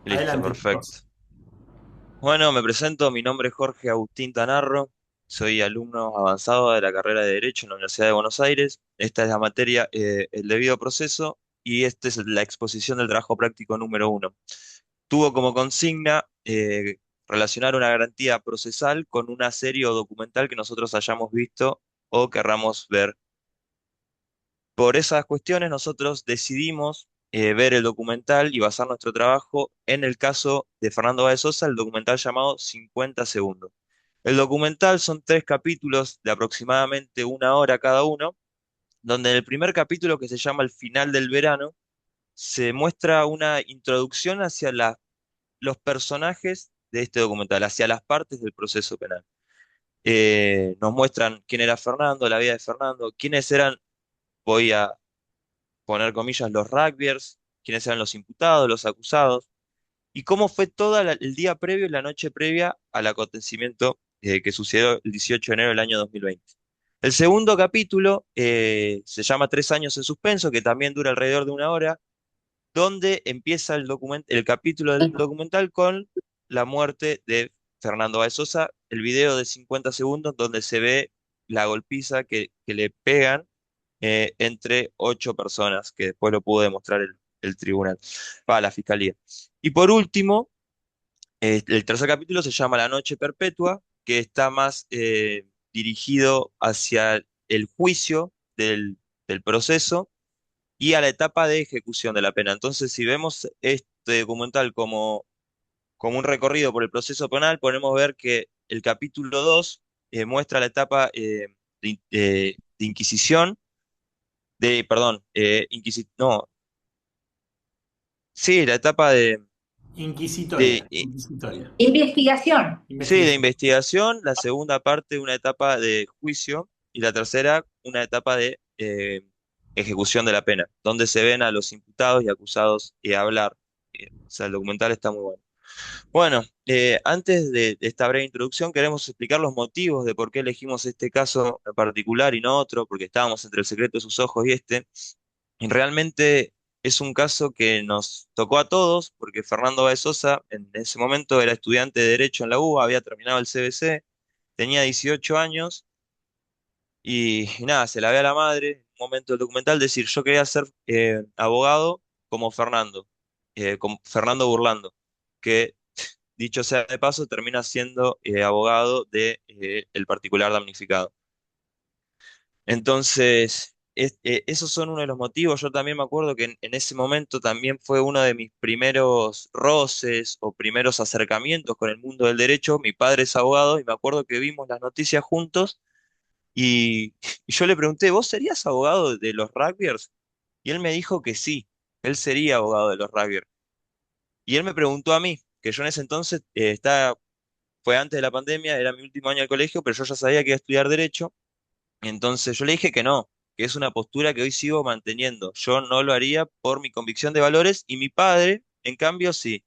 Listo, Adelante, perfecto. chicos. Bueno, me presento, mi nombre es Jorge Agustín Tanarro, soy alumno avanzado de la carrera de Derecho en la Universidad de Buenos Aires. Esta es la materia, el debido proceso, y esta es la exposición del trabajo práctico número uno. Tuvo como consigna relacionar una garantía procesal con una serie o documental que nosotros hayamos visto o querramos ver. Por esas cuestiones nosotros decidimos ver el documental y basar nuestro trabajo en el caso de Fernando Báez Sosa, el documental llamado 50 segundos. El documental son tres capítulos de aproximadamente una hora cada uno, donde en el primer capítulo, que se llama El final del verano, se muestra una introducción hacia los personajes de este documental, hacia las partes del proceso penal. Nos muestran quién era Fernando, la vida de Fernando, quiénes eran, voy a poner comillas, los rugbyers, quiénes eran los imputados, los acusados, y cómo fue todo el día previo y la noche previa al acontecimiento que sucedió el 18 de enero del año 2020. El segundo capítulo se llama Tres años en suspenso, que también dura alrededor de una hora, donde empieza el capítulo del documental con la muerte de Fernando Baez Sosa, el video de 50 segundos donde se ve la golpiza que le pegan entre ocho personas, que después lo pudo demostrar el tribunal, para la fiscalía. Y por último, el tercer capítulo se llama La Noche Perpetua, que está más dirigido hacia el juicio del proceso y a la etapa de ejecución de la pena. Entonces, si vemos este documental como un recorrido por el proceso penal, podemos ver que el capítulo 2 muestra la etapa de inquisición, perdón, no, sí, la etapa Inquisitoria, de, inquisitoria. Investigación. sí, de Investigación. investigación, la segunda parte una etapa de juicio y la tercera una etapa de ejecución de la pena, donde se ven a los imputados y acusados hablar. O sea, el documental está muy bueno. Bueno, antes de esta breve introducción, queremos explicar los motivos de por qué elegimos este caso en particular y no otro, porque estábamos entre el secreto de sus ojos y este. Y realmente es un caso que nos tocó a todos, porque Fernando Baez Sosa en ese momento era estudiante de Derecho en la UBA, había terminado el CBC, tenía 18 años y nada, se la ve a la madre en un momento del documental decir, yo quería ser abogado como como Fernando Burlando, que dicho sea de paso termina siendo abogado de el particular damnificado. Entonces, esos son uno de los motivos. Yo también me acuerdo que en ese momento también fue uno de mis primeros roces o primeros acercamientos con el mundo del derecho. Mi padre es abogado y me acuerdo que vimos las noticias juntos y, y yo le pregunté, ¿vos serías abogado de los rugbyers? Y él me dijo que sí, él sería abogado de los rugbyers. Y él me preguntó a mí, que yo en ese entonces fue antes de la pandemia, era mi último año de colegio, pero yo ya sabía que iba a estudiar derecho. Entonces yo le dije que no, que es una postura que hoy sigo manteniendo. Yo no lo haría por mi convicción de valores y mi padre, en cambio, sí.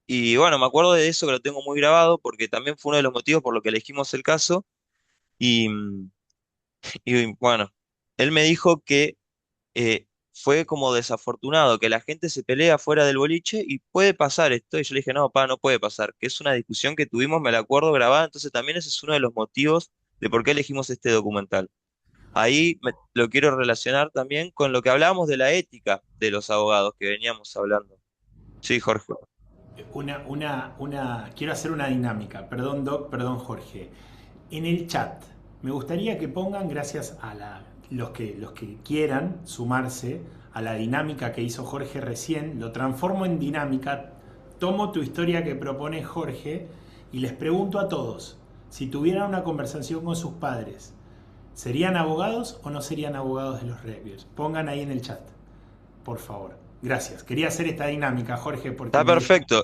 Y bueno, me acuerdo de eso que lo tengo muy grabado porque también fue uno de los motivos por los que elegimos el caso. Y, y bueno, él me dijo que fue como desafortunado, que la gente se pelea fuera del boliche y puede pasar esto. Y yo le dije, no, pa, no puede pasar, que es una discusión que tuvimos, me la acuerdo grabada. Entonces también ese es uno de los motivos de por qué elegimos este documental. Lo quiero relacionar también con lo que hablábamos de la ética de los abogados que veníamos hablando. Sí, Jorge. Quiero hacer una dinámica. Perdón, Doc, perdón, Jorge. En el chat, me gustaría que pongan, gracias a los que quieran sumarse a la dinámica que hizo Jorge recién, lo transformo en dinámica, tomo tu historia que propone Jorge y les pregunto a todos, si tuvieran una conversación con sus padres, ¿serían abogados o no serían abogados de los Reviers? Pongan ahí en el chat, por favor. Gracias. Quería hacer esta dinámica, Jorge, porque Está perfecto.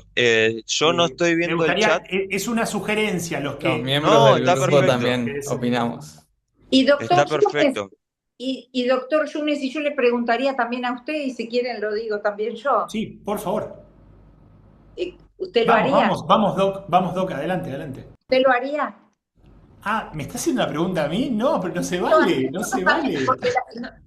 Yo no estoy me viendo el gustaría, chat. es una sugerencia, Los miembros No, del está grupo perfecto. que también deseen. opinamos. Y doctor Está Yunes, perfecto. y doctor Yunes, y yo le preguntaría también a usted, y si quieren lo digo también yo, Sí, por favor. ¿usted lo haría? Vamos, Doc, adelante, adelante. ¿Usted lo haría? Ah, ¿me está haciendo una pregunta a mí? No, pero no se Todas- vale, no se todas- vale. porque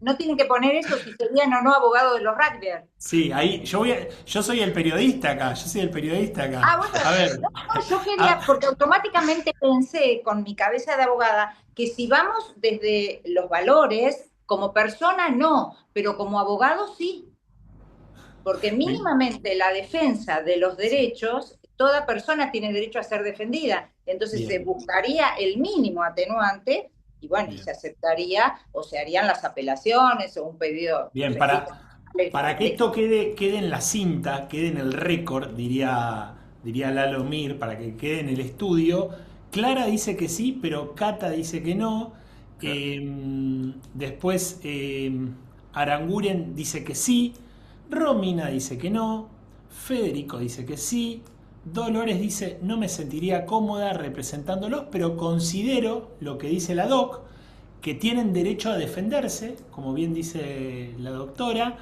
no tienen que poner eso si serían o no abogados de los rugby. Sí, ahí yo soy el periodista acá, yo soy el periodista acá. Ah, bueno, A ver, no, yo quería, ah, porque automáticamente pensé con mi cabeza de abogada que si vamos desde los valores, como persona no, pero como abogado sí, porque mi- mínimamente la defensa de los sí, derechos, toda persona tiene derecho a ser defendida, entonces se bien, buscaría el mínimo atenuante y bueno, y bien. se aceptaría o se harían las apelaciones o un pedido Bien, legítimo. para que esto quede en la cinta, quede en el récord, diría Lalo Mir, para que quede en el estudio, Clara dice que sí, pero Cata dice que no. Después Aranguren dice que sí, Romina dice que no, Federico dice que sí, Dolores dice no me sentiría cómoda representándolos, pero considero lo que dice la doc, que tienen derecho a defenderse, como bien dice la doctora.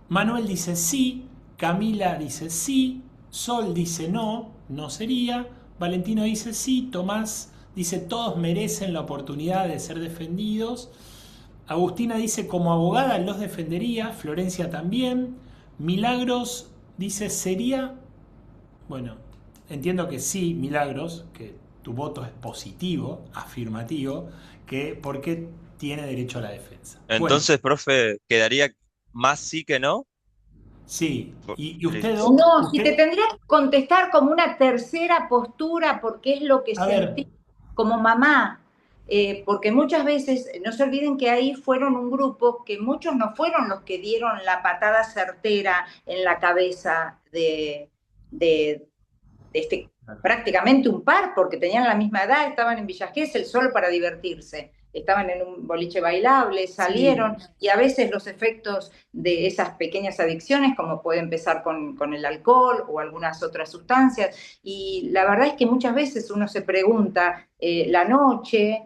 Manuel dice sí, Camila dice sí, Sol dice no, no sería, Valentino dice sí, Tomás dice todos merecen la oportunidad de ser defendidos, Agustina dice como abogada los defendería, Florencia también, Milagros dice sería, bueno, entiendo que sí, Milagros, que tu voto es positivo, afirmativo, que porque tiene derecho a la defensa. Bueno, Entonces, profe, quedaría más sí que no. sí. ¿Y usted, Listo. Doc? No, si te ¿Usted? tendría que contestar como una tercera postura, porque es lo que A ver, sentí como mamá, porque muchas veces, no se olviden que ahí fueron un grupo que muchos no fueron los que dieron la patada certera en la cabeza de, prácticamente un par, porque tenían la misma edad, estaban en Villa Gesell solo para divertirse. Estaban en un boliche bailable, sí. salieron, y a veces los efectos de esas pequeñas adicciones, como puede empezar con el alcohol o algunas otras sustancias, y la verdad es que muchas veces uno se pregunta, la noche,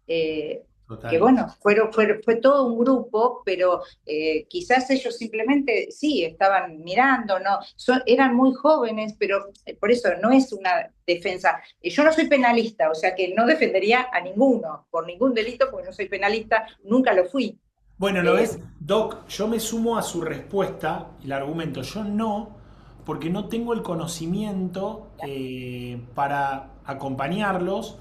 eh, que Total. bueno, fue todo un grupo, pero quizás ellos simplemente sí estaban mirando, no, eran muy jóvenes, pero por eso no es una defensa. Yo no soy penalista, o sea que no defendería a ninguno por ningún delito, porque no soy penalista, nunca lo fui. Bueno, ¿lo Eh, ves? Doc, yo me sumo a su respuesta, el argumento, yo no, porque no tengo el conocimiento para acompañarlos,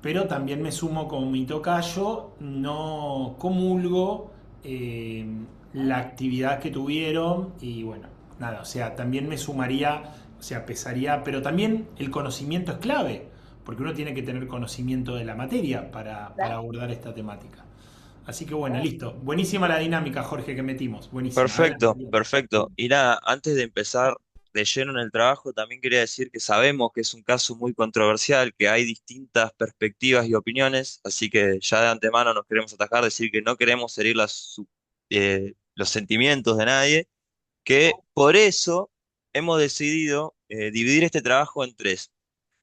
pero también me sumo con mi tocayo, no comulgo eh, la actividad que tuvieron y bueno, nada, o sea, también me sumaría, o sea, pesaría, pero también el conocimiento es clave, porque uno tiene que tener conocimiento de la materia para abordar esta temática. Así que bueno, listo. Buenísima la dinámica, Jorge, que metimos. Buenísima. Perfecto, Adelante. perfecto. Y nada, antes de empezar de lleno en el trabajo, también quería decir que sabemos que es un caso muy controversial, que hay distintas perspectivas y opiniones, así que ya de antemano nos queremos atajar, decir que no queremos herir los sentimientos de nadie, que por eso hemos decidido dividir este trabajo en tres,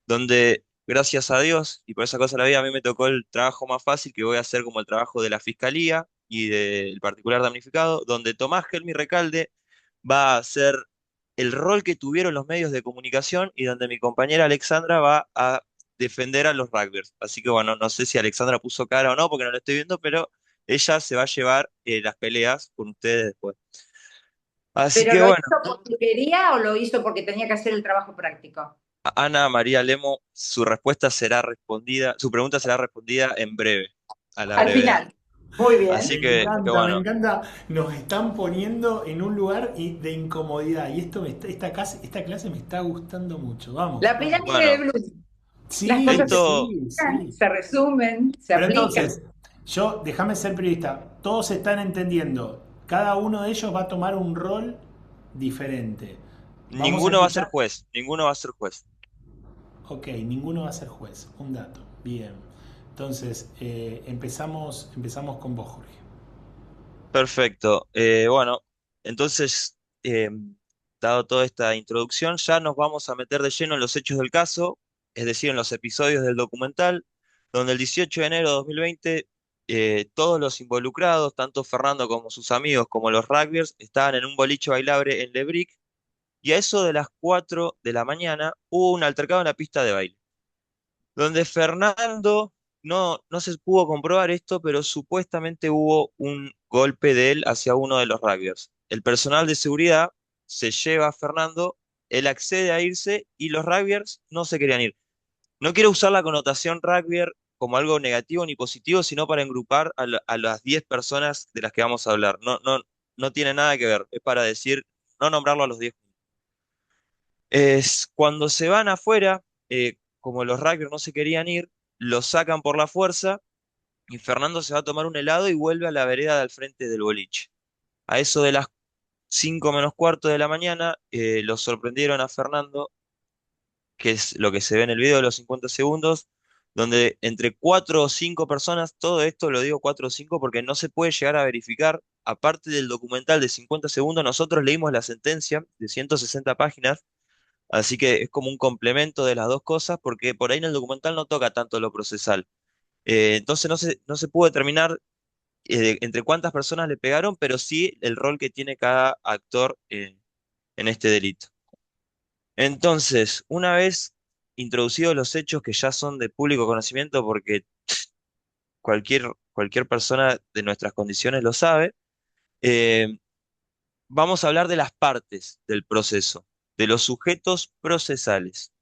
donde gracias a Dios y por esa cosa de la vida a mí me tocó el trabajo más fácil que voy a hacer como el trabajo de la fiscalía y del particular damnificado, donde Tomás Helmi Recalde va a hacer el rol que tuvieron los medios de comunicación y donde mi compañera Alexandra va a defender a los rugbyers. Así que bueno, no sé si Alexandra puso cara o no porque no lo estoy viendo, pero ella se va a llevar las peleas con ustedes después. Así ¿Pero que lo bueno. hizo porque quería o lo hizo porque tenía que hacer el trabajo práctico? Ana María Lemo, su respuesta será respondida, su pregunta será respondida en breve, a la Al brevedad. final. Muy Así bien. que Me bueno, encanta. Nos están poniendo en un lugar de incomodidad. Y esta clase me está gustando mucho. Vamos, La vamos. pirámide de bueno, Bloom. Las Sí, cosas se esto, sí, explican, sí. se resumen, se Pero aplican. entonces, déjame ser periodista. Todos están entendiendo. Cada uno de ellos va a tomar un rol diferente. Vamos a ninguno va a ser escuchar. juez, ninguno va a ser juez. Ok, ninguno va a ser juez. Un dato. Bien. Entonces, empezamos con vos, Jorge. Perfecto. Bueno, entonces, dado toda esta introducción, ya nos vamos a meter de lleno en los hechos del caso, es decir, en los episodios del documental, donde el 18 de enero de 2020 todos los involucrados, tanto Fernando como sus amigos, como los rugbyers, estaban en un boliche bailable en Lebric, y a eso de las 4 de la mañana hubo un altercado en la pista de baile, donde Fernando no se pudo comprobar esto, pero supuestamente hubo un golpe de él hacia uno de los rugbyers. El personal de seguridad se lleva a Fernando, él accede a irse y los rugbyers no se querían ir. No quiero usar la connotación rugbyer como algo negativo ni positivo, sino para engrupar a las 10 personas de las que vamos a hablar. No tiene nada que ver, es para decir, no nombrarlo a los 10. Es cuando se van afuera, como los rugbyers no se querían ir, los sacan por la fuerza y Fernando se va a tomar un helado y vuelve a la vereda del frente del boliche. A eso de las 5 menos cuarto de la mañana, los sorprendieron a Fernando, que es lo que se ve en el video de los 50 segundos, donde entre 4 o 5 personas, todo esto lo digo 4 o 5 porque no se puede llegar a verificar, aparte del documental de 50 segundos, nosotros leímos la sentencia de 160 páginas. Así que es como un complemento de las dos cosas, porque por ahí en el documental no toca tanto lo procesal. Entonces no se pudo determinar entre cuántas personas le pegaron, pero sí el rol que tiene cada actor en este delito. Entonces, una vez introducidos los hechos que ya son de público conocimiento, porque cualquier persona de nuestras condiciones lo sabe, eh, vamos a hablar de las partes del proceso, de los sujetos procesales.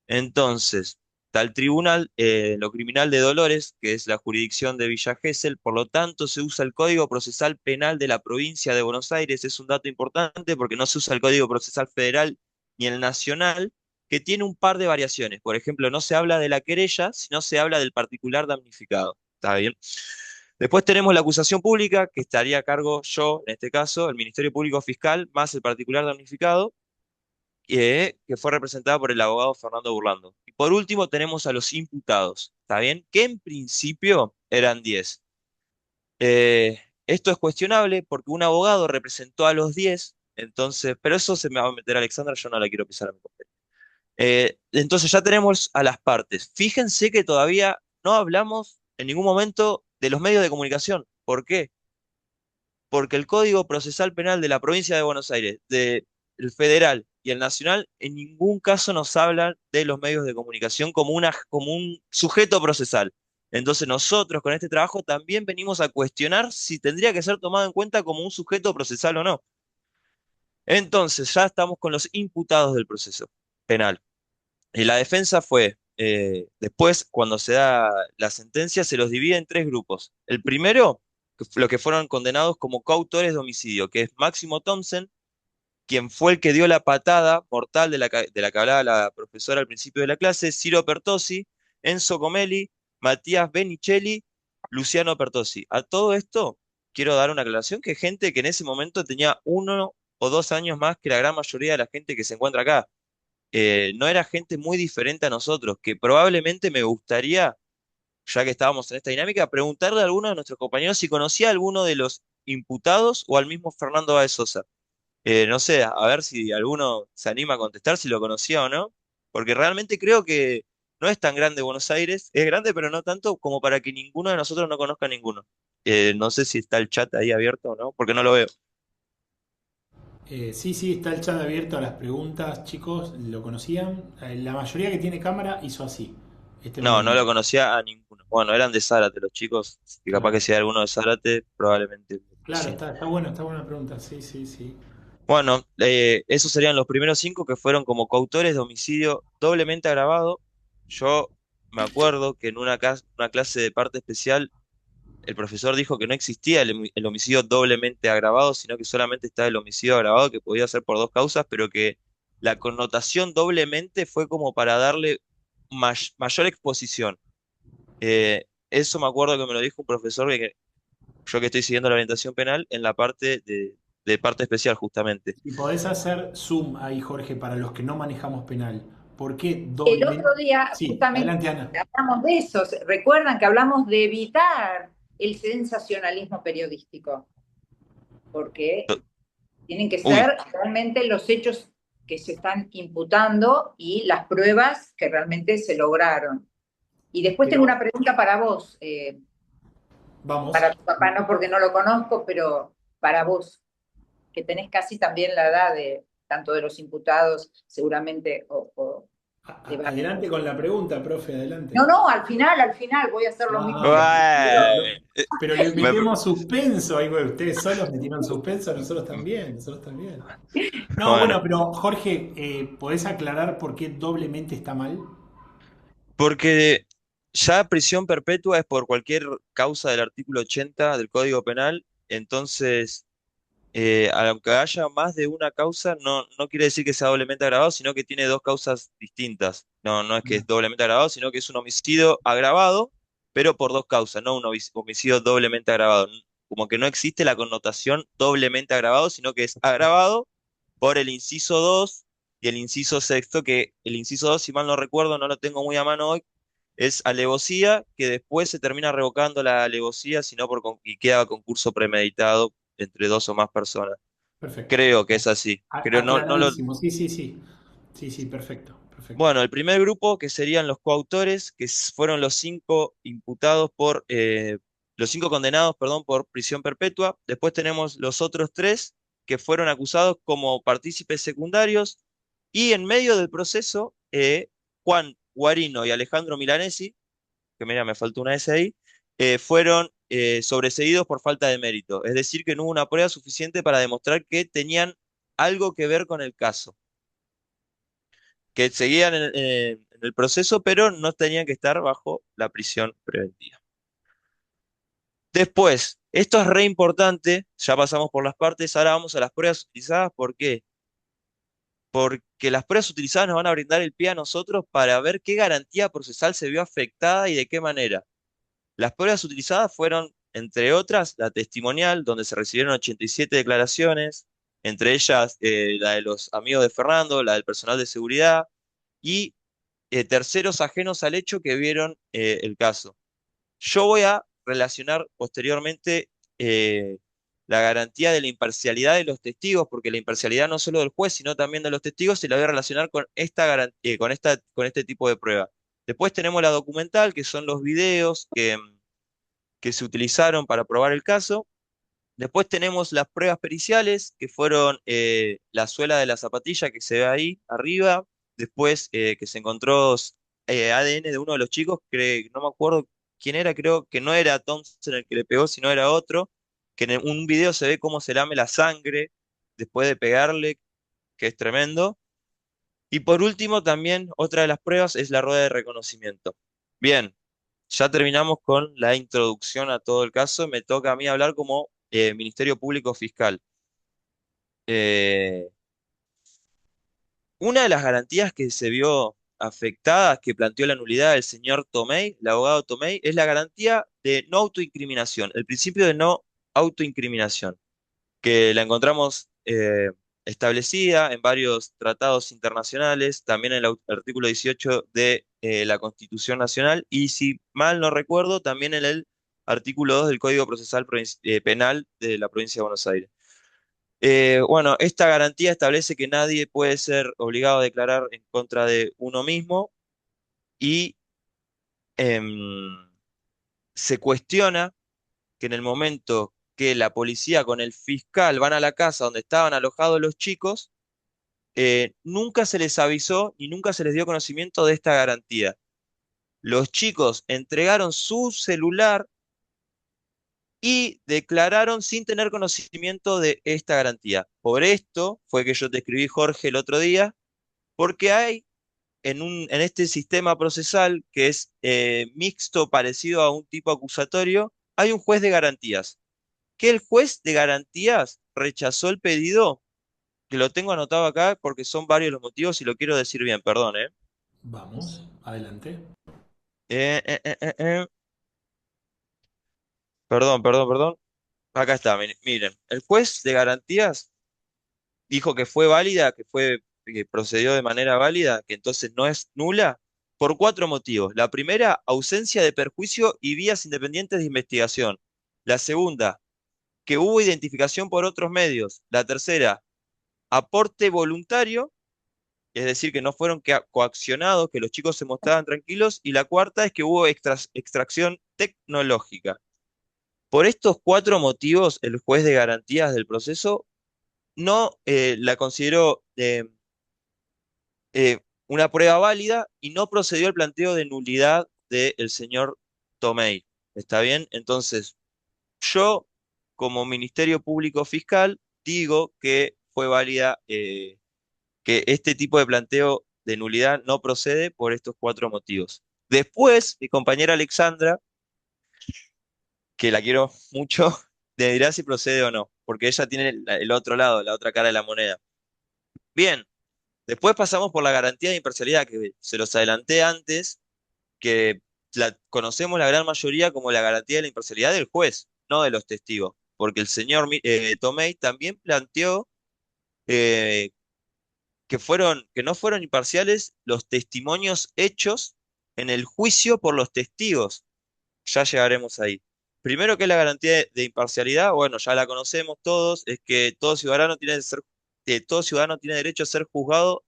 Entonces, tal tribunal, lo criminal de Dolores, que es la jurisdicción de Villa Gesell, por lo tanto se usa el Código Procesal Penal de la provincia de Buenos Aires. Es un dato importante porque no se usa el Código Procesal Federal ni el nacional, que tiene un par de variaciones. Por ejemplo, no se habla de la querella, sino se habla del particular damnificado. ¿Está bien? Después tenemos la acusación pública, que estaría a cargo yo, en este caso, el Ministerio Público Fiscal, más el particular damnificado que fue representada por el abogado Fernando Burlando. Y por último tenemos a los imputados, ¿está bien? Que en principio eran 10. Esto es cuestionable porque un abogado representó a los 10, entonces, pero eso se me va a meter Alexandra, yo no la quiero pisar a mi papel. Entonces ya tenemos a las partes. Fíjense que todavía no hablamos en ningún momento de los medios de comunicación. ¿Por qué? Porque el Código Procesal Penal de la provincia de Buenos Aires, del federal y el nacional, en ningún caso nos hablan de los medios de comunicación como un sujeto procesal. Entonces nosotros con este trabajo también venimos a cuestionar si tendría que ser tomado en cuenta como un sujeto procesal o no. Entonces ya estamos con los imputados del proceso penal. Y la defensa fue, después, cuando se da la sentencia, se los divide en tres grupos. El primero, los que fueron condenados como coautores de homicidio, que es Máximo Thompson, quien fue el que dio la patada mortal de la que hablaba la profesora al principio de la clase, Ciro Pertossi, Enzo Comelli, Matías Benicelli, Luciano Pertossi. A todo esto, quiero dar una aclaración que gente que en ese momento tenía 1 o 2 años más que la gran mayoría de la gente que se encuentra acá. No era gente muy diferente a nosotros, que probablemente me gustaría, ya que estábamos en esta dinámica, preguntarle a alguno de nuestros compañeros si conocía a alguno de los imputados o al mismo Fernando Báez Sosa. No sé, a ver si alguno se anima a contestar si lo conocía o no, porque realmente creo que no es tan grande Buenos Aires, es grande pero no tanto como para que ninguno de nosotros no conozca a ninguno. No sé si está el chat ahí abierto o no, porque no lo veo. Sí, sí, está el chat abierto a las preguntas, chicos, ¿lo conocían? La mayoría que tiene cámara hizo así, este No, no lo movimiento. conocía a ninguno. Bueno, eran de Zárate los chicos, y capaz que Claro, si hay alguno de Zárate, probablemente lo claro, conocían. está buena pregunta, sí, sí, sí. Bueno, esos serían los primeros 5 que fueron como coautores de homicidio doblemente agravado. Yo me acuerdo que en una clase de parte especial el profesor dijo que no existía el homicidio doblemente agravado, sino que solamente estaba el homicidio agravado que podía ser por dos causas, pero que la connotación doblemente fue como para darle mayor exposición. Eso me acuerdo que me lo dijo un profesor que yo que estoy siguiendo la orientación penal en la parte de parte especial justamente. Si podés hacer zoom ahí, Jorge, para los que no manejamos penal, ¿por qué El doble? otro día Sí, justamente adelante, Ana. hablamos de eso. Recuerdan que hablamos de evitar el sensacionalismo periodístico, porque tienen que Uy, ser realmente los hechos que se están imputando y las pruebas que realmente se lograron. Y después tengo una Pero pregunta para vos, vamos. para tu papá, no porque no lo conozco, pero para vos, que tenés casi también la edad de tanto de los imputados, seguramente, o Adelante con la pregunta, profe, No, adelante. no, al final voy a hacer lo mismo que Ah, pero, Bueno, pero le me- metemos suspenso ahí, güey. Ustedes solos metieron suspenso, nosotros también, nosotros también. No, bueno, bueno, pero Jorge, ¿podés aclarar por qué doblemente está mal? porque ya prisión perpetua es por cualquier causa del artículo 80 del Código Penal, entonces, aunque haya más de una causa, no quiere decir que sea doblemente agravado, sino que tiene dos causas distintas. No es que es doblemente agravado, sino que es un homicidio agravado, pero por dos causas, no un homicidio doblemente agravado. Como que no existe la connotación doblemente agravado, sino que es agravado por el inciso 2 y el inciso sexto, que el inciso 2 si mal no recuerdo, no lo tengo muy a mano hoy, es alevosía, que después se termina revocando la alevosía, sino y queda concurso premeditado entre dos o más personas. Perfecto. Creo que es así. Creo, no lo. Aclaradísimo. Sí, sí, sí. Sí, sí, perfecto, perfecto. Bueno, el primer grupo, que serían los coautores, fueron los cinco imputados los cinco condenados, perdón, por prisión perpetua. Después tenemos los otros tres que fueron acusados como partícipes secundarios. Y en medio del proceso, Juan Guarino y Alejandro Milanesi, que mira, me faltó una S ahí, fueron sobreseídos por falta de mérito. Es decir, que no hubo una prueba suficiente para demostrar que tenían algo que ver con el caso, que seguían en el proceso, pero no tenían que estar bajo la prisión preventiva. Después, esto es re importante, ya pasamos por las partes, ahora vamos a las pruebas utilizadas. ¿Por qué? Porque las pruebas utilizadas nos van a brindar el pie a nosotros para ver qué garantía procesal se vio afectada y de qué manera. Las pruebas utilizadas fueron, entre otras, la testimonial, donde se recibieron 87 declaraciones, entre ellas la de los amigos de Fernando, la del personal de seguridad y terceros ajenos al hecho que vieron el caso. Yo voy a relacionar posteriormente la garantía de la imparcialidad de los testigos, porque la imparcialidad no solo del juez, sino también de los testigos, y la voy a relacionar con con este tipo de prueba. Después tenemos la documental, que son los videos que se utilizaron para probar el caso. Después tenemos las pruebas periciales, que fueron la suela de la zapatilla que se ve ahí arriba. Después que se encontró ADN de uno de los chicos, que no me acuerdo quién era, creo que no era Thompson el que le pegó, sino era otro. Que en un video se ve cómo se lame la sangre después de pegarle, que es tremendo. Y por último, también otra de las pruebas es la rueda de reconocimiento. Bien, ya terminamos con la introducción a todo el caso. Me toca a mí hablar como Ministerio Público Fiscal. Eh, una de las garantías que se vio afectada, que planteó la nulidad del señor Tomei, el abogado Tomei, es la garantía de no autoincriminación, el principio de no autoincriminación, que la encontramos establecida en varios tratados internacionales, también en el artículo 18 de la Constitución Nacional, y si mal no recuerdo, también en el artículo 2 del Código Procesal Penal de la provincia de Buenos Aires. Bueno, esta garantía establece que nadie puede ser obligado a declarar en contra de uno mismo y em, se cuestiona que en el momento que la policía con el fiscal van a la casa donde estaban alojados los chicos, nunca se les avisó ni nunca se les dio conocimiento de esta garantía. Los chicos entregaron su celular y declararon sin tener conocimiento de esta garantía. Por esto fue que yo te escribí, Jorge, el otro día, porque hay en este sistema procesal que es mixto, parecido a un tipo acusatorio, hay un juez de garantías. Que el juez de garantías rechazó el pedido, que lo tengo anotado acá porque son varios los motivos y lo quiero decir bien, perdón, ¿eh? Vamos, adelante. Eh, eh, eh, eh, eh. Perdón. Acá está, miren. El juez de garantías dijo que fue válida, que procedió de manera válida, que entonces no es nula, por cuatro motivos. La primera, ausencia de perjuicio y vías independientes de investigación. La segunda, que hubo identificación por otros medios. La tercera, aporte voluntario, es decir, que no fueron coaccionados, que los chicos se mostraban tranquilos. Y la cuarta es que hubo extracción tecnológica. Por estos cuatro motivos, el juez de garantías del proceso no la consideró una prueba válida y no procedió al planteo de nulidad del señor Tomei. ¿Está bien? Entonces, yo, como Ministerio Público Fiscal, digo que fue válida, que este tipo de planteo de nulidad no procede por estos cuatro motivos. Después, mi compañera Alexandra, que la quiero mucho, le dirá si procede o no, porque ella tiene el otro lado, la otra cara de la moneda. Bien, después pasamos por la garantía de imparcialidad, que se los adelanté antes, que la conocemos la gran mayoría como la garantía de la imparcialidad del juez, no de los testigos, porque el señor Tomei también planteó eh, que no fueron imparciales los testimonios hechos en el juicio por los testigos. Ya llegaremos ahí. Primero, que es la garantía de imparcialidad, bueno, ya la conocemos todos, es que todo ciudadano tiene derecho a ser juzgado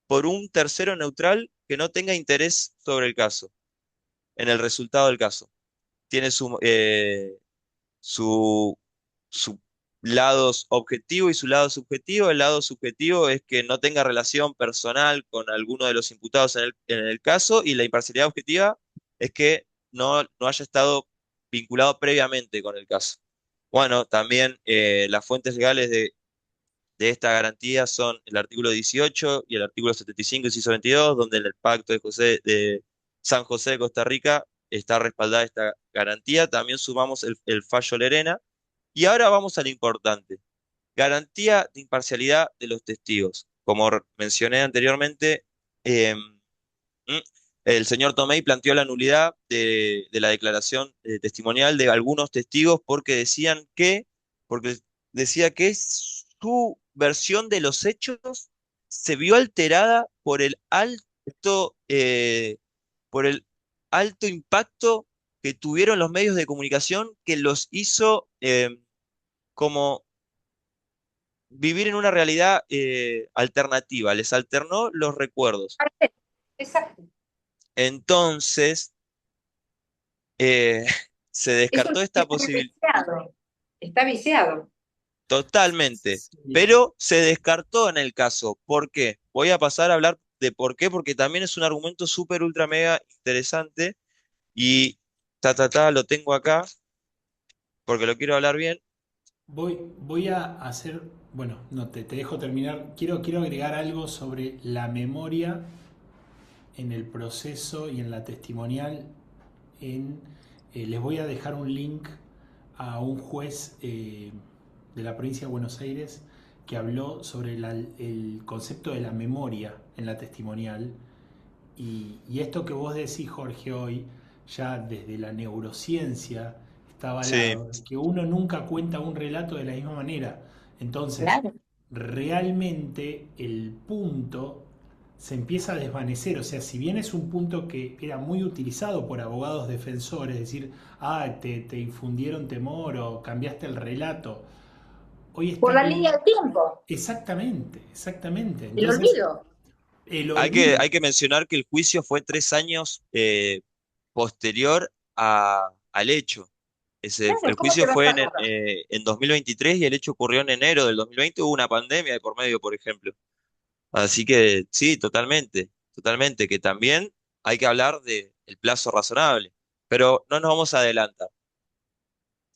por un tercero neutral que no tenga interés sobre el caso, en el resultado del caso. Tiene su, su lado objetivo y su lado subjetivo. El lado subjetivo es que no tenga relación personal con alguno de los imputados en el caso, y la imparcialidad objetiva es que no haya estado vinculado previamente con el caso. Bueno, también las fuentes legales de esta garantía son el artículo 18 y el artículo 75, inciso 22, donde en el Pacto de San José de Costa Rica está respaldada esta garantía. También sumamos el fallo Lerena. Y ahora vamos a lo importante: garantía de imparcialidad de los testigos. Como mencioné anteriormente, eh, mm, el señor Tomei planteó la nulidad de la declaración testimonial de algunos testigos porque decía que su versión de los hechos se vio alterada por el alto impacto que tuvieron los medios de comunicación, que los hizo como vivir en una realidad alternativa, les alternó los recuerdos. Exacto. Entonces, eh, se Eso descartó esta está posibilidad viciado. Está viciado. totalmente, Sí. pero se descartó en el caso. ¿Por qué? Voy a pasar a hablar de por qué, porque también es un argumento súper, ultra, mega interesante y lo tengo acá porque lo quiero hablar bien. Voy a hacer, bueno, no te dejo terminar. Quiero agregar algo sobre la memoria en el proceso y en la testimonial. En, Les voy a dejar un link a un juez de la provincia de Buenos Aires que habló sobre el concepto de la memoria en la testimonial. Y esto que vos decís, Jorge, hoy, ya desde la neurociencia está Sí, avalado, que uno nunca cuenta un relato de la misma manera. Entonces, Claro. realmente el punto se empieza a desvanecer. O sea, si bien es un punto que era muy utilizado por abogados defensores, decir, te infundieron temor o cambiaste el relato, hoy Por está la como... línea del tiempo, Exactamente, exactamente. el Entonces, olvido. el olvido. hay que mencionar que el juicio fue 3 años posterior al hecho. El Claro, ¿cómo te juicio vas fue a acordar? en 2023 y el hecho ocurrió en enero del 2020. Hubo una pandemia de por medio, por ejemplo. Así que sí, totalmente, totalmente, que también hay que hablar de el plazo razonable. Pero no nos vamos a adelantar.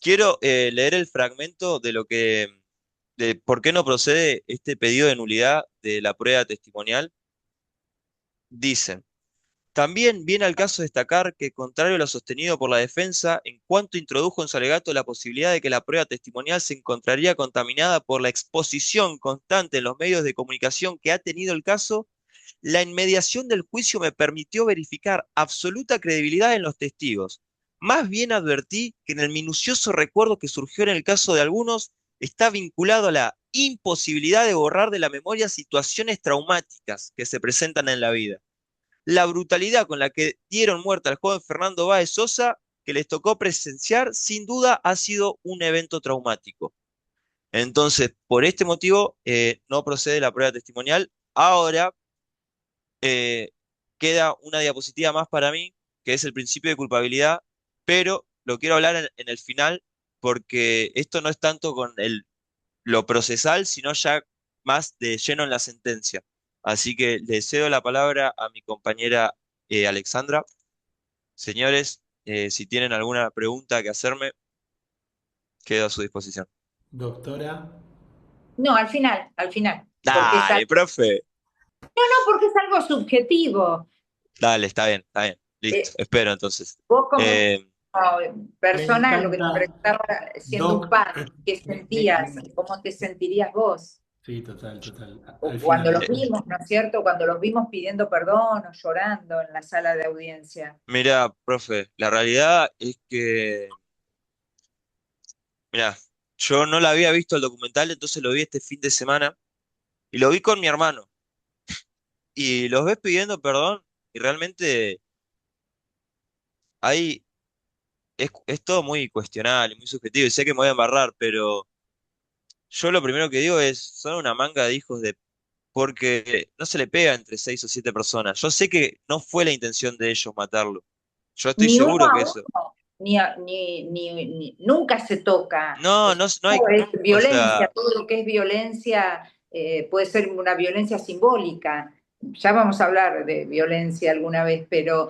Quiero leer el fragmento de por qué no procede este pedido de nulidad de la prueba testimonial. Dicen: también viene al caso destacar que, contrario a lo sostenido por la defensa, en cuanto introdujo en su alegato la posibilidad de que la prueba testimonial se encontraría contaminada por la exposición constante en los medios de comunicación que ha tenido el caso, la inmediación del juicio me permitió verificar absoluta credibilidad en los testigos. Más bien advertí que en el minucioso recuerdo que surgió en el caso de algunos está vinculado a la imposibilidad de borrar de la memoria situaciones traumáticas que se presentan en la vida. La brutalidad con la que dieron muerte al joven Fernando Báez Sosa, que les tocó presenciar, sin duda ha sido un evento traumático. Entonces, por este motivo, no procede la prueba testimonial. Ahora eh, queda una diapositiva más para mí, que es el principio de culpabilidad, pero lo quiero hablar en el final, porque esto no es tanto con lo procesal, sino ya más de lleno en la sentencia. Así que le cedo la palabra a mi compañera Alexandra. Señores, si tienen alguna pregunta que hacerme, quedo a su disposición. No, Doctora, al final, porque es Dale, algo, profe. no, porque es algo subjetivo. Dale, está bien. Listo, Eh, espero entonces. Vos como Eh, me persona, lo que te encanta, preguntaba, siendo un Doc, padre, ¿qué sentías? ¿Cómo te sentirías vos? sí, total, total. O Al cuando los final, vimos, ¿no es cierto? Cuando los vimos pidiendo perdón o llorando en la sala de audiencia. mira, profe, la realidad es que, mira, yo no la había visto el documental, entonces lo vi este fin de semana y lo vi con mi hermano. Y los ves pidiendo perdón y realmente ahí es todo muy cuestionable, muy subjetivo y sé que me voy a embarrar, pero yo lo primero que digo es, son una manga de hijos de... porque no se le pega entre 6 o 7 personas. Yo sé que no fue la intención de ellos matarlo. Yo estoy Ni uno seguro a que eso. uno, nunca se toca. No, no, no hay... Todo es O sea, violencia, todo lo que es violencia puede ser una violencia simbólica. Ya vamos a hablar de violencia alguna vez, pero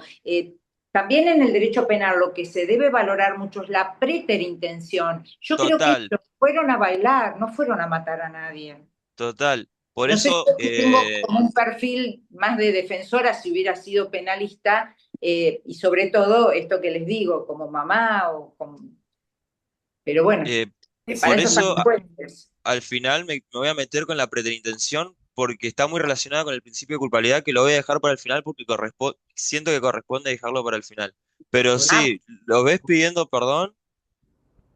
también en el derecho penal lo que se debe valorar mucho es la preterintención. Yo creo que total, ellos fueron a bailar, no fueron a matar a nadie. total. Por No sé eso, si tengo como un perfil más de defensora si hubiera sido penalista, y sobre todo esto que les digo, como mamá o como... Pero bueno, eh, para por eso están eso los jueces. al final me voy a meter con la preterintención porque está muy relacionada con el principio de culpabilidad que lo voy a dejar para el final porque siento que corresponde dejarlo para el final. Pero por- Ah, sí, lo ves pidiendo perdón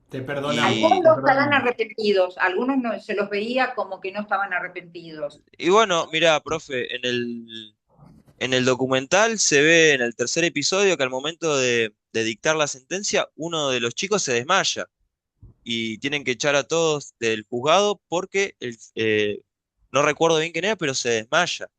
te perdonamos, algunos y, te no estarán perdonamos. arrepentidos, algunos no, se los veía como que no estaban arrepentidos. y bueno, mira, profe, en el documental se ve en el tercer episodio que al momento de dictar la sentencia, uno de los chicos se desmaya y tienen que echar a todos del juzgado porque no recuerdo bien quién era, pero se desmaya.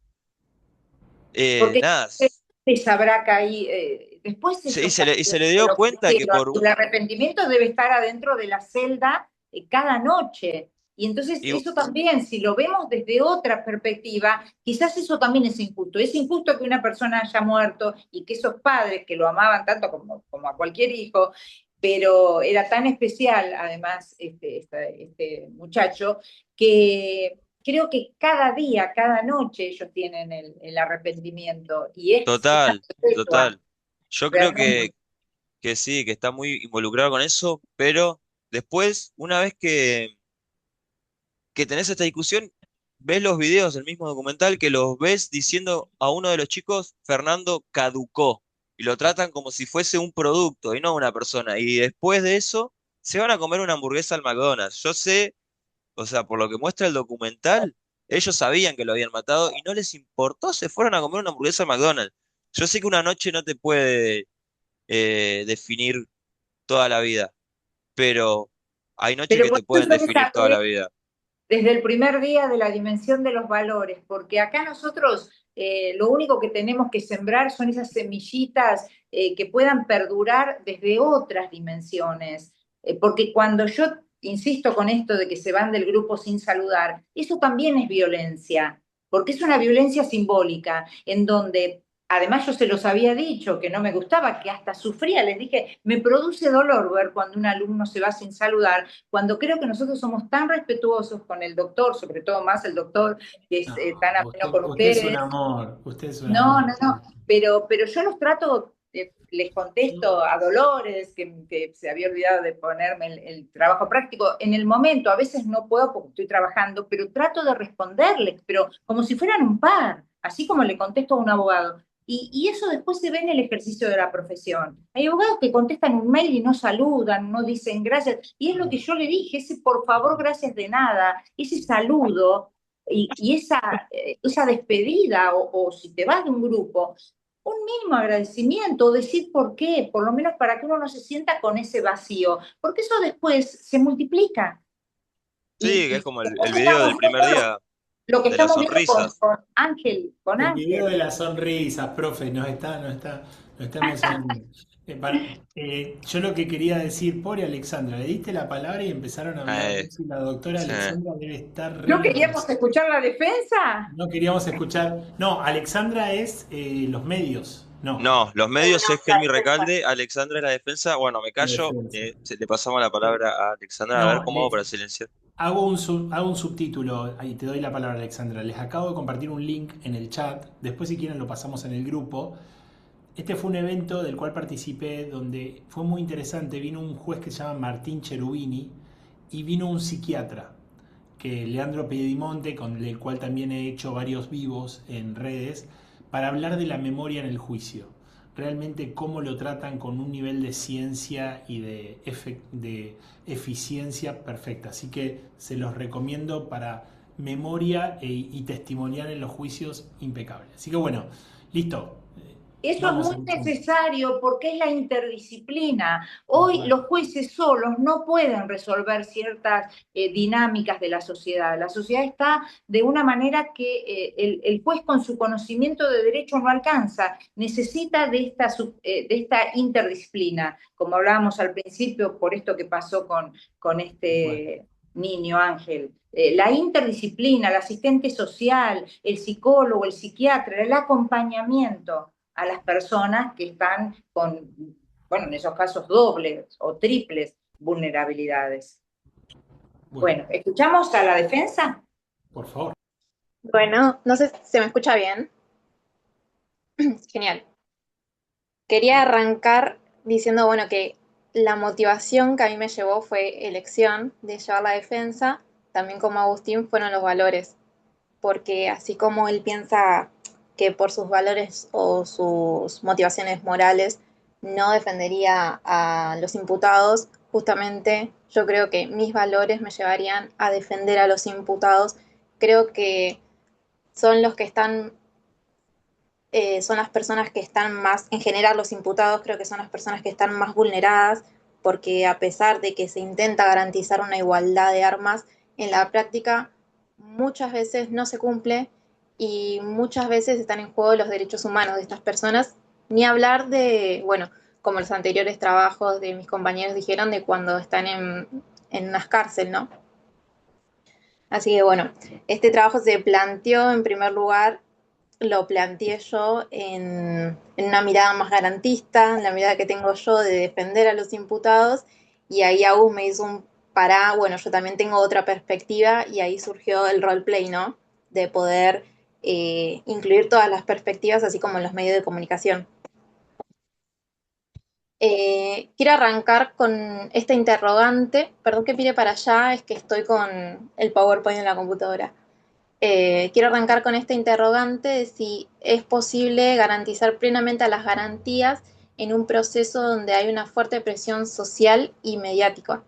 Porque Nada, se sabrá que ahí, después y ellos se le se dio lo cuenta que pusieron, por el arrepentimiento debe estar adentro de la celda cada noche. Y entonces y- eso también, si lo vemos desde otra perspectiva, quizás eso también es injusto. Es injusto que una persona haya muerto y que esos padres que lo amaban tanto como a cualquier hijo, pero era tan especial además este muchacho, que creo que cada día, cada noche ellos tienen el arrepentimiento y es una total, perpetua, total. Yo creo realmente. que sí, que está muy involucrado con eso, pero después, una vez que tenés esta discusión, ves los videos del mismo documental que los ves diciendo a uno de los chicos, Fernando caducó, y lo tratan como si fuese un producto y no una persona. Y después de eso, se van a comer una hamburguesa al McDonald's. Yo sé, o sea, por lo que muestra el documental, ellos sabían que lo habían matado y no les importó, se fueron a comer una hamburguesa al McDonald's. Yo sé que una noche no te puede definir toda la vida, pero hay noches Pero que por te eso pueden yo les definir toda hablé la vida. desde el primer día de la dimensión de los valores, porque acá nosotros lo único que tenemos que sembrar son esas semillitas que puedan perdurar desde otras dimensiones, porque cuando yo insisto con esto de que se van del grupo sin saludar, eso también es violencia, porque es una violencia simbólica, en donde además yo se los había dicho que no me gustaba, que hasta sufría, les dije, me produce dolor ver cuando un alumno se va sin saludar, cuando creo que nosotros somos tan respetuosos con el doctor, sobre todo más el doctor que es tan No, ameno con usted es un ustedes. amor, usted es un No, amor. no, no, pero yo los trato, les contesto a Dolores, que se había olvidado de ponerme el trabajo práctico. En el momento, a veces no puedo porque estoy trabajando, pero trato de responderles, pero como si fueran un par, así como le contesto a un abogado. Y eso después se ve en el ejercicio de la profesión. Hay abogados que contestan un mail y no saludan, no dicen gracias. Y es lo que yo le dije, ese por favor, gracias de nada, ese saludo y esa despedida, o si te vas de un grupo, un mínimo agradecimiento, o decir por qué, por lo menos para que uno no se sienta con ese vacío, porque eso después se multiplica. Sí, que es Y como el después video estamos del primer viendo día lo que de las estamos viendo sonrisas. con Ángel, con El video Ángel. de las sonrisas, profe, nos está Lo está emocionando. Yo lo que quería decir, pobre Alexandra, le diste la palabra y empezaron a hablar Eh, vos y la doctora sí. Alexandra debe estar re ¿No queríamos nerviosa. escuchar la defensa? No queríamos escuchar. No, Alexandra es los medios. No, No, los No, medios es la Helmi defensa. Recalde, Alexandra es la defensa. Bueno, me la callo, defensa. le pasamos la palabra a Alexandra a ver No, cómo hago para silenciar. hago un subtítulo. Ahí te doy la palabra, Alexandra. Les acabo de compartir un link en el chat. Después, si quieren, lo pasamos en el grupo. Este fue un evento del cual participé donde fue muy interesante. Vino un juez que se llama Martín Cherubini y vino un psiquiatra, que Leandro Piedimonte, con el cual también he hecho varios vivos en redes, para hablar de la memoria en el juicio. Realmente cómo lo tratan con un nivel de ciencia y de eficiencia perfecta. Así que se los recomiendo para memoria y testimonial en los juicios impecable. Así que bueno, listo. Eso es Vamos, muy Alexandra. necesario porque es la interdisciplina. Tal Hoy cual. los jueces solos no pueden resolver ciertas dinámicas de la sociedad. La sociedad está de una manera que el juez con su conocimiento de derecho no alcanza. Necesita de esta interdisciplina, como hablábamos al principio, por esto que pasó con Tal cual. este niño Ángel. La interdisciplina, el asistente social, el psicólogo, el psiquiatra, el acompañamiento a las personas que están con, bueno, en esos casos dobles o triples vulnerabilidades. Bueno, Bueno, ¿escuchamos a la defensa? por favor. Bueno, no sé si se me escucha bien. Genial. Quería arrancar diciendo, bueno, que la motivación que a mí me llevó fue elección de llevar la defensa, también como Agustín fueron los valores, porque así como él piensa que por sus valores o sus motivaciones morales no defendería a los imputados, justamente yo creo que mis valores me llevarían a defender a los imputados. Creo que son los que están son las personas que están más, en general los imputados creo que son las personas que están más vulneradas, porque a pesar de que se intenta garantizar una igualdad de armas, en la práctica muchas veces no se cumple y muchas veces están en juego los derechos humanos de estas personas, ni hablar de, bueno, como los anteriores trabajos de mis compañeros dijeron, de cuando están en unas cárceles, ¿no? Así que bueno, este trabajo se planteó en primer lugar, lo planteé yo en una mirada más garantista, en la mirada que tengo yo de defender a los imputados, y ahí Agus me hizo un pará, bueno, yo también tengo otra perspectiva, y ahí surgió el roleplay, ¿no? De poder incluir todas las perspectivas, así como en los medios de comunicación. Quiero arrancar con esta interrogante, perdón que mire para allá, es que estoy con el PowerPoint en la computadora. Quiero arrancar con esta interrogante de si es posible garantizar plenamente a las garantías en un proceso donde hay una fuerte presión social y mediática.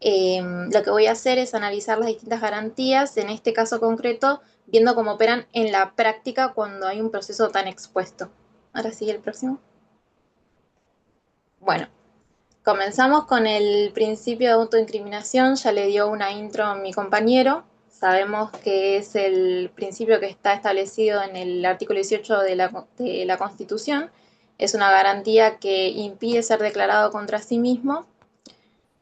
Lo que voy a hacer es analizar las distintas garantías, en este caso concreto, viendo cómo operan en la práctica cuando hay un proceso tan expuesto. Ahora sigue el próximo. Bueno, comenzamos con el principio de autoincriminación, ya le dio una intro a mi compañero. Sabemos que es el principio que está establecido en el artículo 18 de la Constitución. Es una garantía que impide ser declarado contra sí mismo.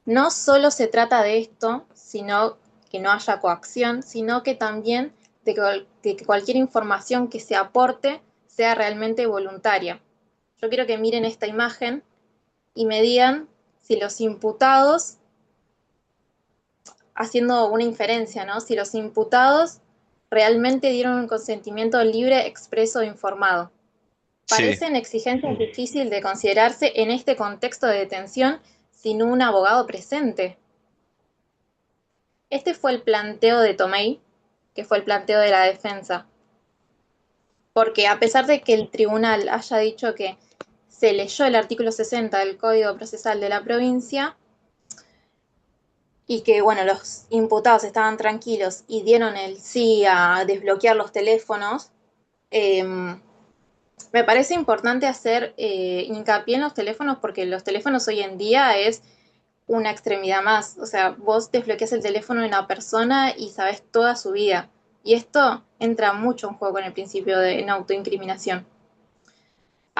No solo se trata de esto, sino que no haya coacción, sino que también de que cualquier información que se aporte sea realmente voluntaria. Yo quiero que miren esta imagen y me digan si los imputados, haciendo una inferencia, ¿no? Si los imputados realmente dieron un consentimiento libre, expreso e informado. Sí, Parecen exigencias difíciles de considerarse en este contexto de detención sin un abogado presente. Este fue el planteo de Tomei, que fue el planteo de la defensa. Porque a pesar de que el tribunal haya dicho que se leyó el artículo 60 del Código Procesal de la provincia, y que, bueno, los imputados estaban tranquilos y dieron el sí a desbloquear los teléfonos, me parece importante hacer hincapié en los teléfonos porque los teléfonos hoy en día es una extremidad más. O sea, vos desbloqueas el teléfono de una persona y sabes toda su vida. Y esto entra mucho en juego con el principio de en autoincriminación.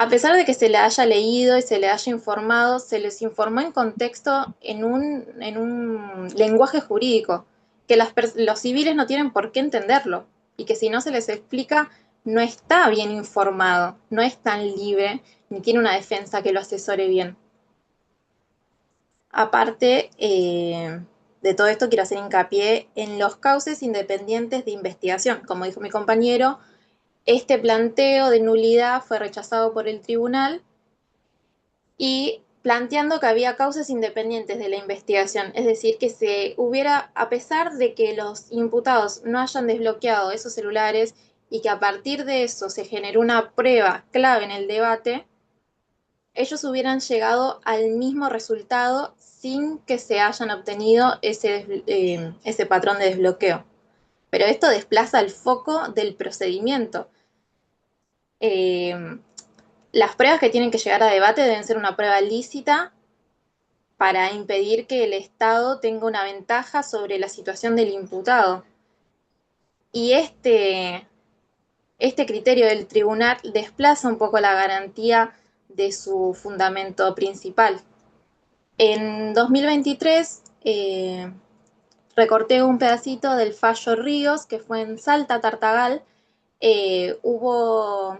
A pesar de que se le haya leído y se le haya informado, se les informó en contexto en un lenguaje jurídico, que los civiles no tienen por qué entenderlo y que si no se les explica, no está bien informado, no es tan libre, ni tiene una defensa que lo asesore bien. Aparte de todo esto, quiero hacer hincapié en los cauces independientes de investigación. Como dijo mi compañero, este planteo de nulidad fue rechazado por el tribunal y planteando que había causas independientes de la investigación, es decir, que se hubiera, a pesar de que los imputados no hayan desbloqueado esos celulares y que a partir de eso se generó una prueba clave en el debate, ellos hubieran llegado al mismo resultado sin que se hayan obtenido ese patrón de desbloqueo. Pero esto desplaza el foco del procedimiento. Eh, las pruebas que tienen que llegar a debate deben ser una prueba lícita para impedir que el Estado tenga una ventaja sobre la situación del imputado. Y este criterio del tribunal desplaza un poco la garantía de su fundamento principal. En 2023 recorté un pedacito del fallo Ríos, que fue en Salta, Tartagal. Hubo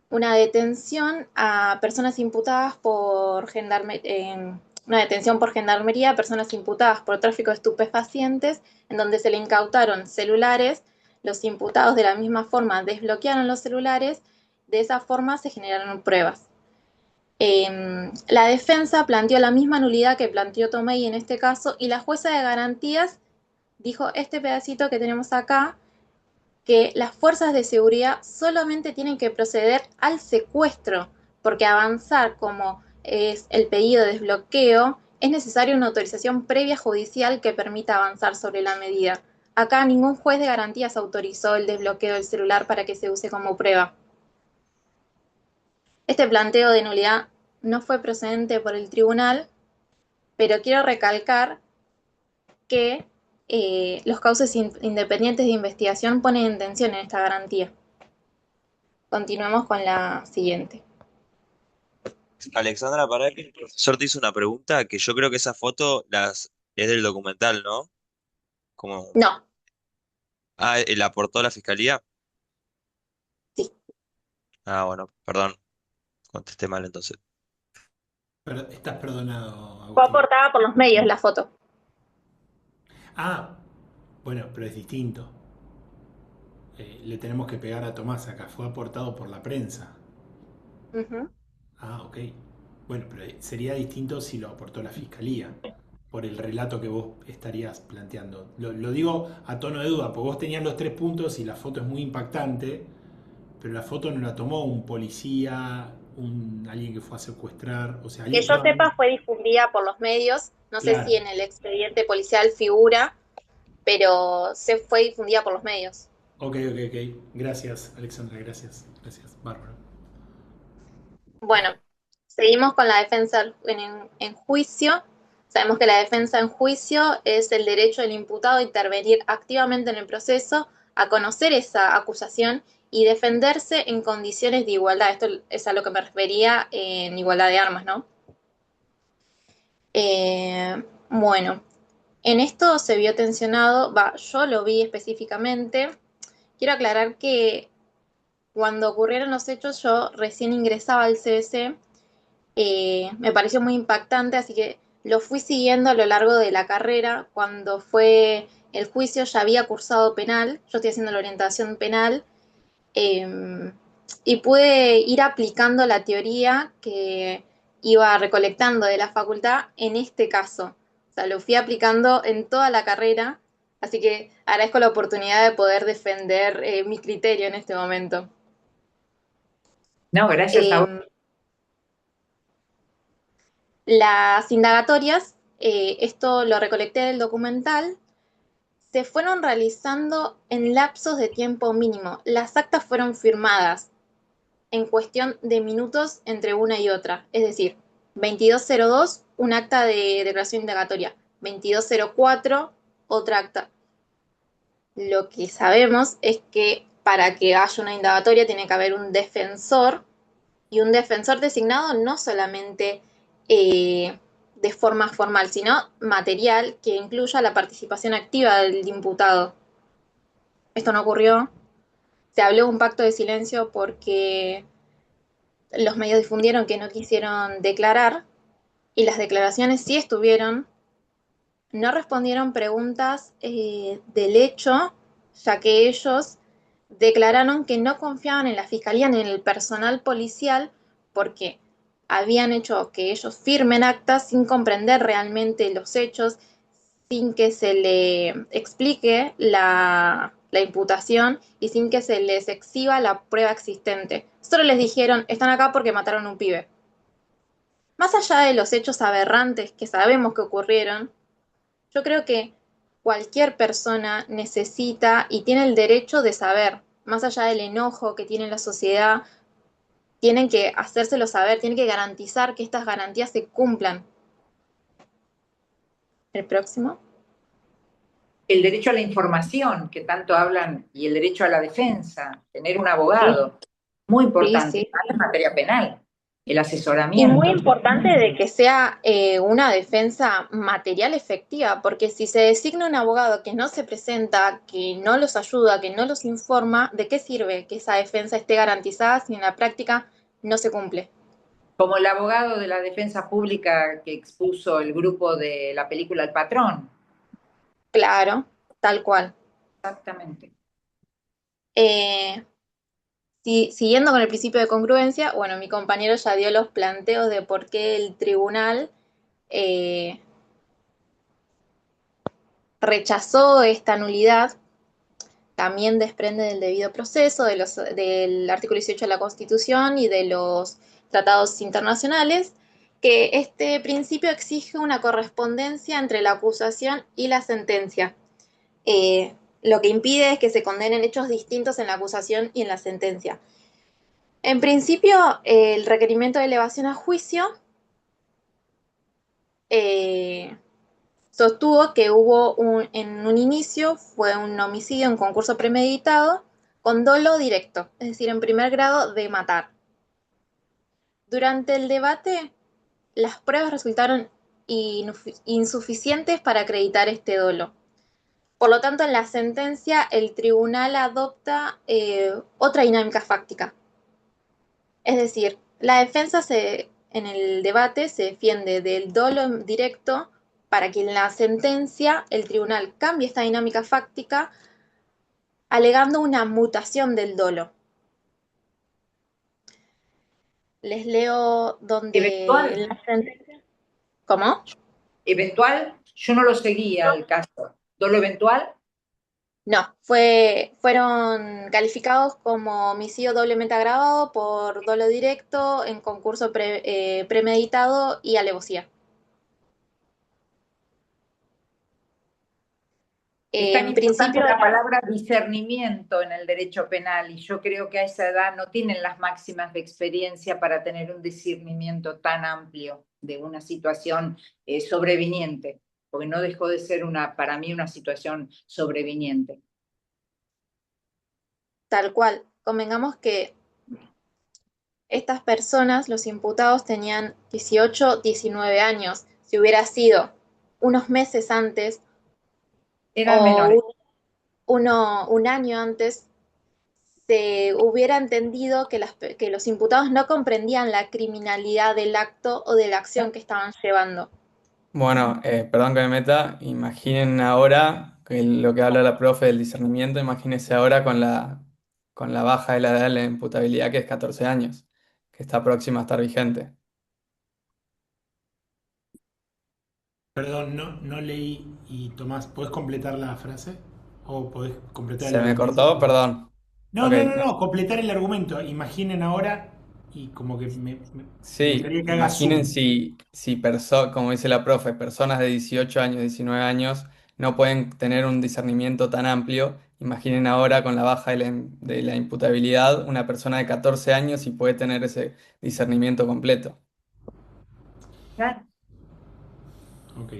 una detención a personas imputadas por una detención por gendarmería a personas imputadas por tráfico de estupefacientes, en donde se le incautaron celulares. Los imputados de la misma forma desbloquearon los celulares, de esa forma se generaron pruebas. La defensa planteó la misma nulidad que planteó Tomei en este caso, y la jueza de garantías dijo este pedacito que tenemos acá, que las fuerzas de seguridad solamente tienen que proceder al secuestro, porque avanzar como es el pedido de desbloqueo, es necesaria una autorización previa judicial que permita avanzar sobre la medida. Acá ningún juez de garantías autorizó el desbloqueo del celular para que se use como prueba. Este planteo de nulidad no fue procedente por el tribunal, pero quiero recalcar que los cauces independientes de investigación ponen en tensión en esta garantía. Continuemos con la siguiente. Alexandra, para que el profesor te hizo una pregunta que yo creo que esa foto es del documental, ¿no? Como, No, ¿la aportó la fiscalía? sí. Ah, bueno, perdón, contesté mal entonces. Pero estás perdonado, Fue Agustín. aportada por los medios la foto. Ah, bueno, pero es distinto. Le tenemos que pegar a Tomás acá. Fue aportado por la prensa. Ujú. Ah, ok. Bueno, pero sería distinto si lo aportó la fiscalía, por el relato que vos estarías planteando. Lo digo a tono de duda, porque vos tenías los 3 puntos y la foto es muy impactante, pero la foto no la tomó un policía, alguien que fue a secuestrar, o sea, Que alguien yo puramente... sepa fue difundida por los medios, no sé si Claro. en el expediente policial figura, pero se fue difundida por los medios. Ok, ok, ok. Gracias, Alexandra, gracias. Gracias, bárbaro. Bueno, seguimos con la defensa en juicio. Sabemos que la defensa en juicio es el derecho del imputado a intervenir activamente en el proceso, a conocer esa acusación y defenderse en condiciones de igualdad. Esto es a lo que me refería en igualdad de armas, ¿no? Bueno, en esto se vio tensionado, yo lo vi específicamente. Quiero aclarar que cuando ocurrieron los hechos yo recién ingresaba al CBC. Me pareció muy impactante, así que lo fui siguiendo a lo largo de la carrera. Cuando fue el juicio ya había cursado penal, yo estoy haciendo la orientación penal, eh, y pude ir aplicando la teoría que iba recolectando de la facultad en este caso. O sea, lo fui aplicando en toda la carrera, así que agradezco la oportunidad de poder defender mi criterio en este momento. No, gracias a vos. Eh, Las indagatorias, esto lo recolecté del documental, se fueron realizando en lapsos de tiempo mínimo. Las actas fueron firmadas en cuestión de minutos entre una y otra. Es decir, 22:02, un acta de declaración indagatoria. 22:04, otra acta. Lo que sabemos es que para que haya una indagatoria tiene que haber un defensor y un defensor designado no solamente de forma formal, sino material que incluya la participación activa del imputado. Esto no ocurrió. Se habló de un pacto de silencio porque los medios difundieron que no quisieron declarar y las declaraciones sí estuvieron. No respondieron preguntas del hecho, ya que ellos declararon que no confiaban en la fiscalía ni en el personal policial porque habían hecho que ellos firmen actas sin comprender realmente los hechos, sin que se le explique la imputación y sin que se les exhiba la prueba existente. Solo les dijeron, están acá porque mataron a un pibe. Más allá de los hechos aberrantes que sabemos que ocurrieron, yo creo que cualquier persona necesita y tiene el derecho de saber, más allá del enojo que tiene la sociedad, tienen que hacérselo saber, tienen que garantizar que estas garantías se cumplan. El próximo. El derecho a la información, que tanto hablan, y el derecho a la defensa, tener un Sí, abogado, muy sí, importante, sí. en materia penal, el Y muy asesoramiento. importante de que sea una defensa material efectiva, porque si se designa un abogado que no se presenta, que no los ayuda, que no los informa, ¿de qué sirve que esa defensa esté garantizada si en la práctica no se cumple? Como el abogado de la defensa pública que expuso el grupo de la película El Patrón. Claro, tal cual. Exactamente. Eh, Siguiendo con el principio de congruencia, bueno, mi compañero ya dio los planteos de por qué el tribunal eh, rechazó esta nulidad. También desprende del debido proceso, del artículo 18 de la Constitución y de los tratados internacionales, que este principio exige una correspondencia entre la acusación y la sentencia. Lo que impide es que se condenen hechos distintos en la acusación y en la sentencia. En principio, el requerimiento de elevación a juicio eh, sostuvo que en un inicio fue un homicidio en concurso premeditado con dolo directo, es decir, en primer grado de matar. Durante el debate, las pruebas resultaron insuficientes para acreditar este dolo. Por lo tanto, en la sentencia, el tribunal adopta otra dinámica fáctica. Es decir, en el debate se defiende del dolo directo para que en la sentencia el tribunal cambie esta dinámica fáctica alegando una mutación del dolo. Les leo donde Eventual, en la sentencia. ¿Cómo? eventual, yo no lo seguía el caso. Dolo eventual, No, fueron calificados como homicidio doblemente agravado por dolo directo en concurso premeditado y alevosía. es tan En importante principio, la palabra discernimiento en el derecho penal y yo creo que a esa edad no tienen las máximas de experiencia para tener un discernimiento tan amplio de una situación sobreviniente, porque no dejó de ser para mí una situación sobreviniente. tal cual, convengamos que estas personas, los imputados, tenían 18, 19 años. Si hubiera sido unos meses antes Eran menores. o un año antes, se hubiera entendido que los imputados no comprendían la criminalidad del acto o de la acción que estaban llevando. Bueno, perdón que me meta, imaginen ahora que lo que habla la profe del discernimiento, imagínense ahora con la baja de la edad de la imputabilidad que es 14 años, que está próxima a estar vigente. Perdón, no leí. Y Tomás, ¿podés completar la frase? ¿O podés completar el ¿Se me argumento? cortó? Perdón. No, Ok, no, no, no. no, completar el argumento. Imaginen ahora y como que me Sí, gustaría que haga imaginen zoom. si como dice la profe, personas de 18 años, 19 años no pueden tener un discernimiento tan amplio. Imaginen ahora con la baja de la imputabilidad, una persona de 14 años y puede tener ese discernimiento completo. Claro. Ok.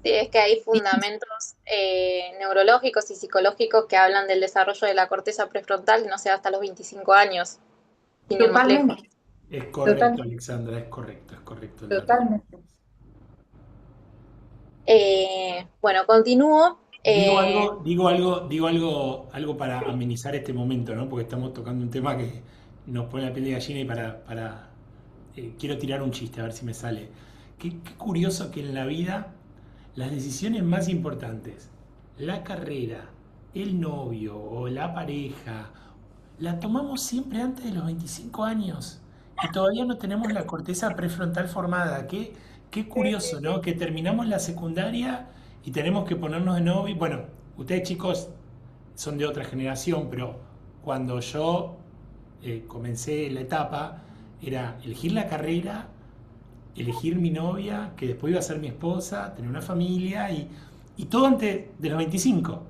Sí, es que hay fundamentos neurológicos y psicológicos que hablan del desarrollo de la corteza prefrontal, no sé, hasta los 25 años. sin ir más lejos. Totalmente, Es correcto, total, Alexandra, es correcto el dato. totalmente. Bueno, continúo. Algo para amenizar este momento, ¿no? Porque estamos tocando un tema que nos pone la piel de gallina y quiero tirar un chiste, a ver si me sale. Qué curioso que en la vida las decisiones más importantes, la carrera, el novio o la pareja, la tomamos siempre antes de los 25 años y todavía no tenemos la corteza prefrontal formada. Qué curioso, ¿no? Que terminamos la secundaria y tenemos que ponernos de novio. Bueno, ustedes chicos son de otra generación, pero cuando yo comencé la etapa era elegir la carrera, elegir mi novia, que después iba a ser mi esposa, tener una familia y todo antes de los 25,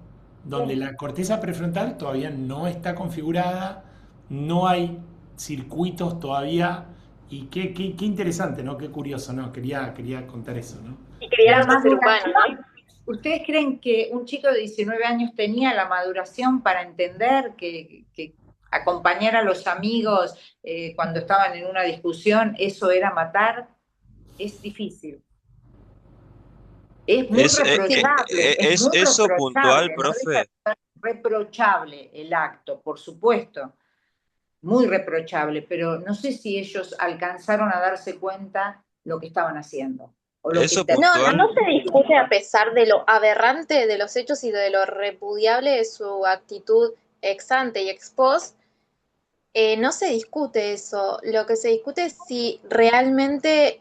donde la corteza prefrontal todavía no está configurada, no hay circuitos todavía. Y qué interesante, ¿no? Qué curioso, ¿no? Quería contar eso, ¿no? Y La queríamos más ser humanos, maduración. ¿no? ¿Ustedes creen que un chico de 19 años tenía la maduración para entender que acompañar a los amigos cuando estaban en una discusión, eso era matar? Es difícil. Es muy Es, Sí. reprochable, es es muy eso puntual, reprochable, no deja profe. de ser reprochable el acto, por supuesto, muy reprochable, pero no sé si ellos alcanzaron a darse cuenta lo que estaban haciendo o lo que Eso No, no, puntual. no se discute a pesar de lo aberrante de los hechos y de lo repudiable de su actitud ex ante y ex post. No se discute eso. Lo que se discute es si realmente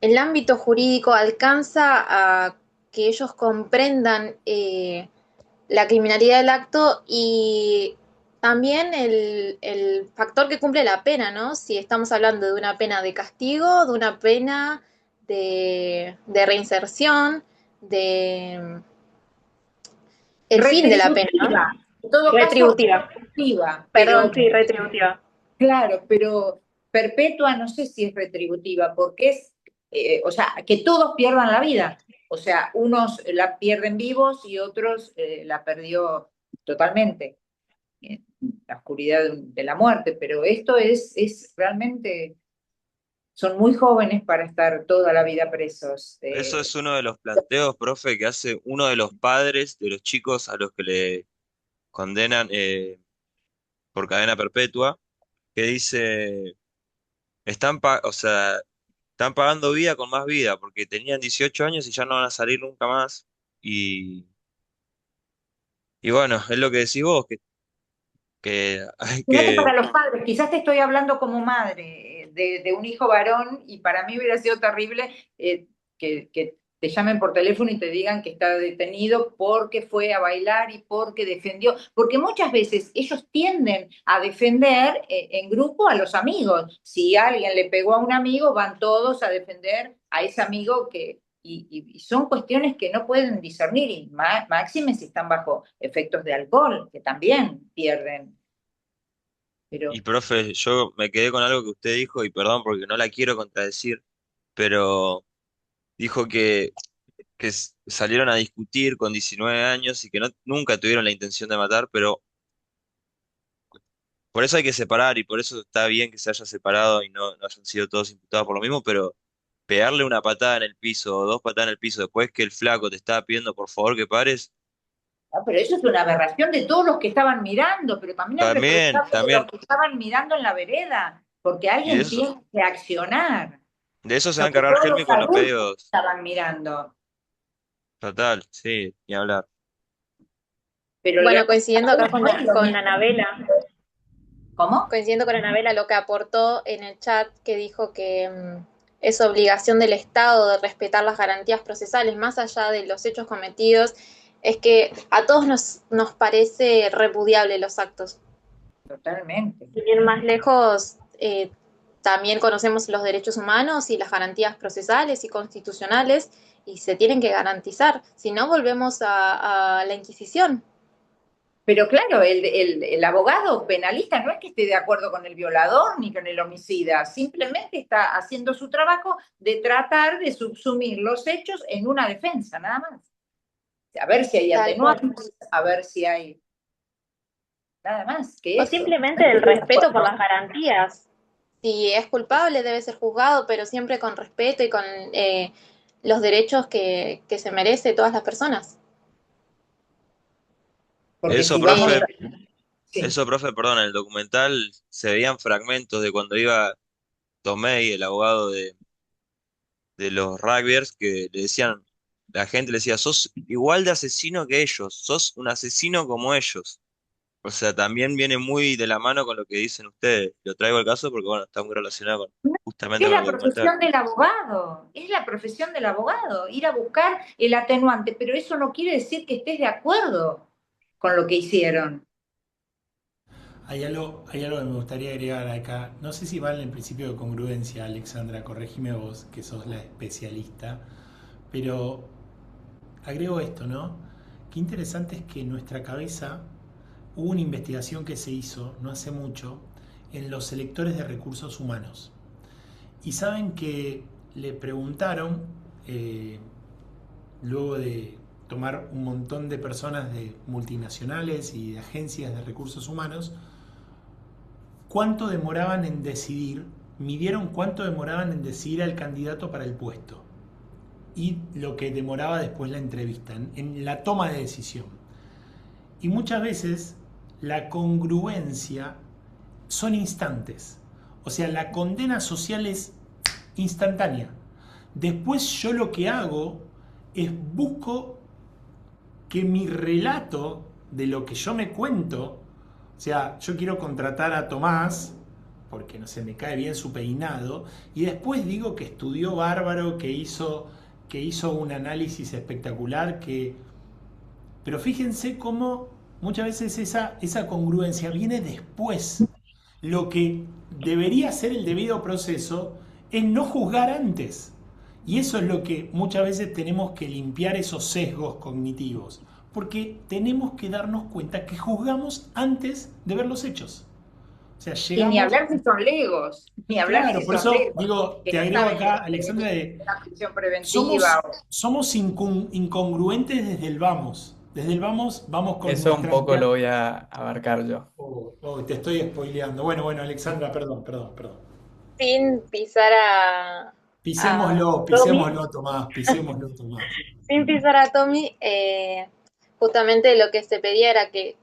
el ámbito jurídico alcanza a que ellos comprendan la criminalidad del acto y también el factor que cumple la pena, ¿no? Si estamos hablando de una pena de castigo, de una pena de reinserción, de el fin de la pena, retributiva, ¿no? en todo caso Retributiva. retributiva, Perdón, pero sí, retributiva. claro, pero perpetua no sé si es retributiva, porque es, o sea, que todos pierdan la vida. O sea, unos la pierden vivos y otros la perdió totalmente en la oscuridad de la muerte, pero esto es realmente, son muy jóvenes para estar toda la vida presos. Eso es uno de los planteos, profe, que hace uno de los padres de los chicos a los que le condenan por cadena perpetua, que dice, o sea, están pagando vida con más vida, porque tenían 18 años y ya no van a salir nunca más. Y, y bueno, es lo que decís vos, que hay Fíjate que... para los padres, quizás te estoy hablando como madre de un hijo varón y para mí hubiera sido terrible que te llamen por teléfono y te digan que está detenido porque fue a bailar y porque defendió, porque muchas veces ellos tienden a defender en grupo a los amigos. Si alguien le pegó a un amigo, van todos a defender a ese amigo y son cuestiones que no pueden discernir, y máxime si están bajo efectos de alcohol, que también pierden. Y Pero profe, yo me quedé con algo que usted dijo, y perdón porque no la quiero contradecir, pero dijo que salieron a discutir con 19 años y que nunca tuvieron la intención de matar, pero por eso hay que separar y por eso está bien que se haya separado y no hayan sido todos imputados por lo mismo, pero pegarle una patada en el piso o dos patadas en el piso después que el flaco te estaba pidiendo por favor que pares, pero eso es una aberración de todos los que estaban mirando, pero también es también, reprochable de los también, que estaban mirando en la vereda, porque y alguien tiene que accionar, de eso se va a sobre encargar todo Helmi los con los adultos que pedidos, estaban mirando. total, sí, ni hablar. Pero Bueno, coincidiendo acá no es lo con mismo. Anabela, ¿Cómo? coincidiendo con Anabela lo que aportó en el chat, que dijo que es obligación del Estado de respetar las garantías procesales, más allá de los hechos cometidos, es que a todos nos parece repudiable los actos. Totalmente. Sin ir más lejos, también conocemos los derechos humanos y las garantías procesales y constitucionales, y se tienen que garantizar, si no volvemos a la Inquisición. Pero claro, el abogado penalista no es que esté de acuerdo con el violador ni con el homicida, simplemente está haciendo su trabajo de tratar de subsumir los hechos en una defensa, nada más. A ver si hay Tal cual. atenuantes, a ver si hay... nada más que O eso. simplemente el respeto por las garantías. Si es culpable debe ser juzgado, pero siempre con respeto y con los derechos que se merece todas las personas. Porque Eso, si vamos profe, a... Sí. eso, profe, perdón, en el documental se veían fragmentos de cuando iba Tomei, el abogado de los rugbyers, que le decían, la gente le decía, sos igual de asesino que ellos, sos un asesino como ellos. O sea, también viene muy de la mano con lo que dicen ustedes. Lo traigo al caso porque, bueno, está muy relacionado justamente Es con el la documental. profesión del abogado, es la profesión del abogado, ir a buscar el atenuante, pero eso no quiere decir que estés de acuerdo con lo que hicieron. Hay algo que me gustaría agregar acá. No sé si vale el principio de congruencia, Alexandra, corregime vos, que sos la especialista, pero agrego esto, ¿no? Qué interesante es que en nuestra cabeza hubo una investigación que se hizo no hace mucho en los selectores de recursos humanos. Y saben que le preguntaron, eh, luego de tomar un montón de personas de multinacionales y de agencias de recursos humanos, cuánto demoraban en decidir, midieron cuánto demoraban en decidir al candidato para el puesto y lo que demoraba después la entrevista, en la toma de decisión. Y muchas veces la congruencia son instantes. O sea, la condena social es instantánea. Después yo lo que hago es busco que mi relato de lo que yo me cuento, o sea, yo quiero contratar a Tomás porque no sé, me cae bien su peinado, y después digo que estudió bárbaro, que hizo un análisis espectacular, que... Pero fíjense cómo muchas veces esa congruencia viene después. Lo que debería ser el debido proceso es no juzgar antes. Y eso es lo que muchas veces tenemos que limpiar esos sesgos cognitivos. Porque tenemos que darnos cuenta que juzgamos antes de ver los hechos. O sea, Y ni llegamos... hablar si son legos, ni hablar Claro, si por son eso legos, digo, que te no agrego saben acá, que Alexandra, de, una prisión preventiva. somos, somos incongruentes desde el vamos. Desde el vamos, vamos con Eso un nuestra poco lo mirada. voy a abarcar yo. Oh, oh, te estoy spoileando. Bueno, bueno, Alexandra, perdón, perdón, perdón. Sin pisar a Pisémoslo, Tommy, pisémoslo, Tomás, pisémoslo, Tomás. sin pisar a Tommy, justamente lo que se pedía era que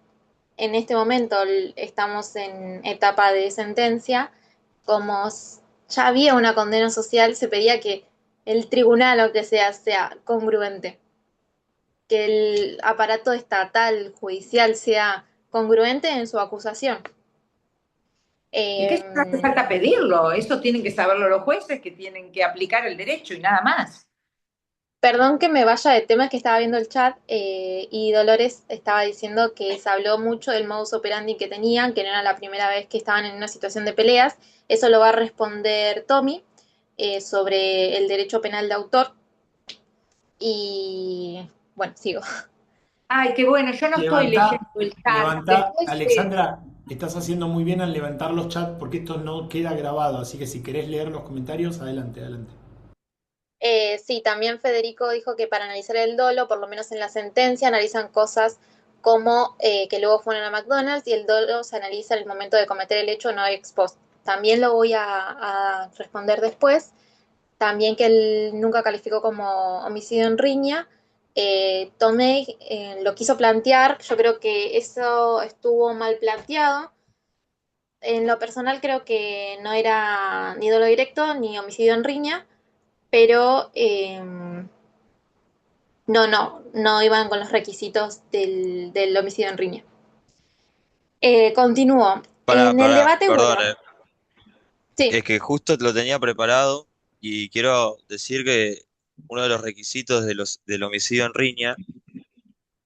en este momento estamos en etapa de sentencia, como ya había una condena social, se pedía que el tribunal, aunque sea congruente, que el aparato estatal, judicial, sea congruente en su acusación. Y que eso no hace falta pedirlo, eso tienen que saberlo los jueces que tienen que aplicar el derecho y nada más. Perdón que me vaya de tema, es que estaba viendo el chat y Dolores estaba diciendo que se habló mucho del modus operandi que tenían, que no era la primera vez que estaban en una situación de peleas. Eso lo va a responder Tommy sobre el derecho penal de autor. Y bueno, sigo. Ay, qué bueno, yo no estoy leyendo Levantá, el chat. levantá, Después, Alexandra, estás haciendo muy bien al levantar los chats porque esto no queda grabado, así que si querés leer los comentarios, adelante, adelante. Sí, también Federico dijo que para analizar el dolo, por lo menos en la sentencia, analizan cosas como que luego fueron a McDonald's y el dolo se analiza en el momento de cometer el hecho, no ex post. También lo voy a responder después. También que él nunca calificó como homicidio en riña. Tomé, lo quiso plantear, yo creo que eso estuvo mal planteado. En lo personal creo que no era ni dolo directo ni homicidio en riña, pero no iban con los requisitos del homicidio en riña. Continúo. En el debate, Perdón, bueno, sí, es que justo lo tenía preparado y quiero decir que uno de los requisitos del homicidio en riña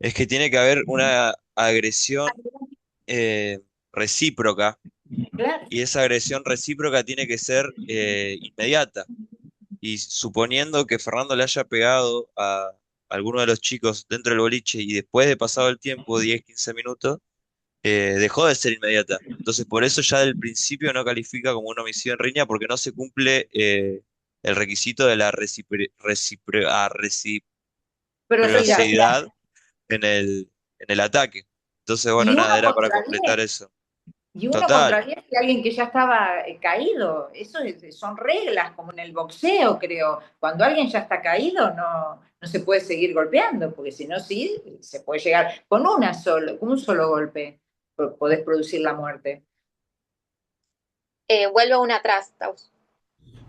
es que tiene que haber una agresión recíproca, claro. y esa agresión recíproca tiene que ser inmediata. Y suponiendo que Fernando le haya pegado a alguno de los chicos dentro del boliche y después de pasado el tiempo, 10 15 minutos, dejó de ser inmediata. Entonces, por eso ya del principio no califica como un homicidio en riña porque no se cumple el requisito de la Pero sí, reciprocidad en el ataque. Entonces, Y bueno, uno nada, era para contra completar 10. eso. Y uno Total. contra 10 de alguien que ya estaba caído. Son reglas, como en el boxeo, creo. Cuando alguien ya está caído, no se puede seguir golpeando, porque si no, sí, se puede llegar con un solo golpe, podés producir la muerte. Vuelvo una atrás, Taus.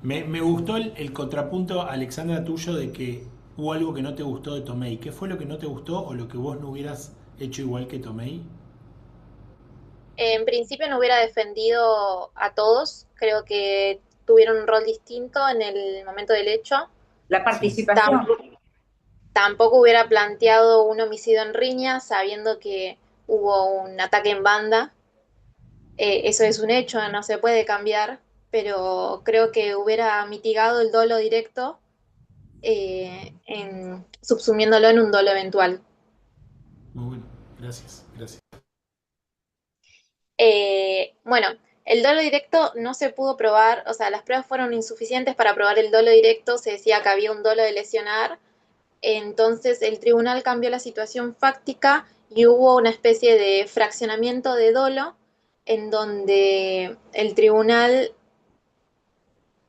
Me gustó el contrapunto, Alexandra, tuyo de que hubo algo que no te gustó de Tomei. ¿Qué fue lo que no te gustó o lo que vos no hubieras hecho igual que Tomei? En principio no hubiera defendido a todos, creo que tuvieron un rol distinto en el momento del hecho. La Sí. participación. Tampoco, tampoco hubiera planteado un homicidio en riña sabiendo que hubo un ataque en banda. Eso es un hecho, no se puede cambiar, pero creo que hubiera mitigado el dolo directo subsumiéndolo en un dolo eventual. Muy bueno, gracias, gracias. Bueno, el dolo directo no se pudo probar, o sea, las pruebas fueron insuficientes para probar el dolo directo, se decía que había un dolo de lesionar, entonces el tribunal cambió la situación fáctica y hubo una especie de fraccionamiento de dolo en donde el tribunal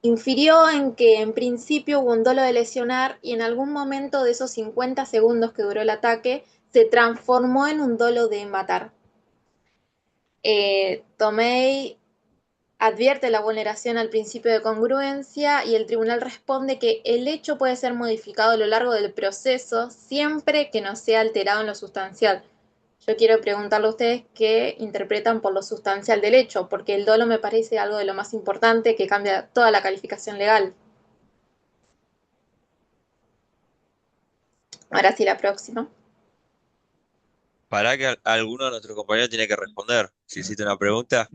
infirió en que en principio hubo un dolo de lesionar y en algún momento de esos 50 segundos que duró el ataque se transformó en un dolo de matar. Tomei advierte la vulneración al principio de congruencia y el tribunal responde que el hecho puede ser modificado a lo largo del proceso siempre que no sea alterado en lo sustancial. Yo quiero preguntarle a ustedes qué interpretan por lo sustancial del hecho, porque el dolo me parece algo de lo más importante que cambia toda la calificación legal. Ahora sí, la próxima. Para que alguno de nuestros compañeros tiene que responder. Si hiciste una pregunta,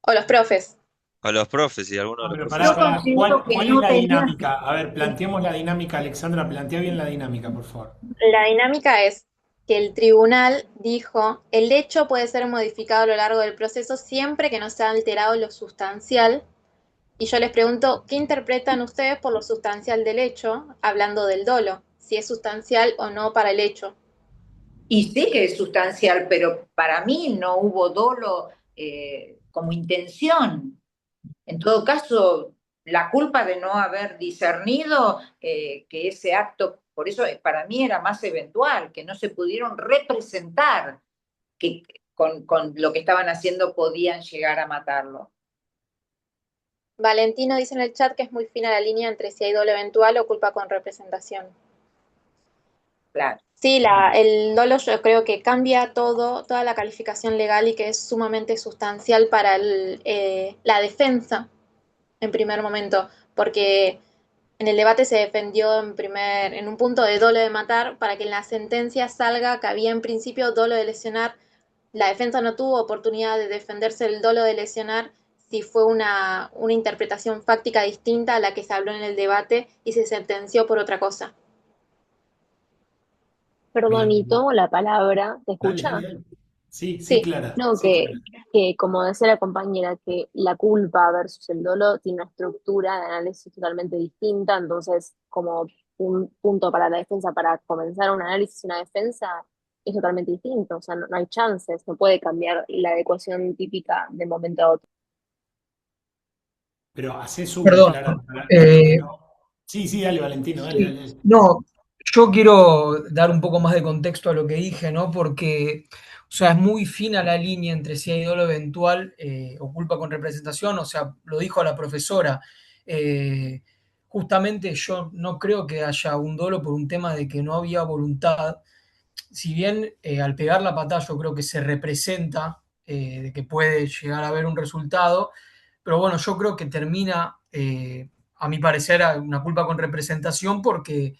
O los profes. a los profes, si alguno de No, los pero Yo profesores. considero que ¿cuál es no la tenían dinámica? A ver, planteemos la dinámica, Alexandra, plantea bien la dinámica, por favor. La dinámica es que el tribunal dijo, el hecho puede ser modificado a lo largo del proceso siempre que no sea alterado lo sustancial. Y yo les pregunto, ¿qué interpretan ustedes por lo sustancial del hecho, hablando del dolo? Si es sustancial o no para el hecho. y sí que es sustancial, pero para mí no hubo dolo como intención. En todo caso, la culpa de no haber discernido que ese acto, por eso para mí era más eventual, que no se pudieron representar que con lo que estaban haciendo podían llegar a matarlo. Valentino dice en el chat que es muy fina la línea entre si hay dolo eventual o culpa con representación. Claro. Sí, el dolo yo creo que cambia todo, toda la calificación legal y que es sumamente sustancial para la defensa en primer momento, porque en el debate se defendió en un punto de dolo de matar para que en la sentencia salga que había en principio dolo de lesionar. La defensa no tuvo oportunidad de defenderse del dolo de lesionar si fue una interpretación fáctica distinta a la que se habló en el debate y se sentenció por otra cosa. Perdón, y Bien, tomo la palabra, ¿te dale, dale, escucha? dale. Sí, sí, Sí, Clara, No, sí, Clara. que como decía la compañera, que la culpa versus el dolo tiene una estructura de análisis totalmente distinta, entonces como un punto para la defensa, para comenzar un análisis y una defensa, es totalmente distinto, o sea, no hay chances, no puede cambiar la ecuación típica de momento a otro. Pero haces un, Perdón, Clara, eh, pero... Sí, sí, dale, Valentino, dale, sí, dale. no, yo quiero dar un poco más de contexto a lo que dije, ¿no? Porque, o sea, es muy fina la línea entre si hay dolo eventual o culpa con representación, o sea, lo dijo la profesora. eh, Justamente yo no creo que haya un dolo por un tema de que no había voluntad. Si bien al pegar la patada yo creo que se representa de que puede llegar a haber un resultado, pero bueno, yo creo que termina, a mi parecer, a una culpa con representación porque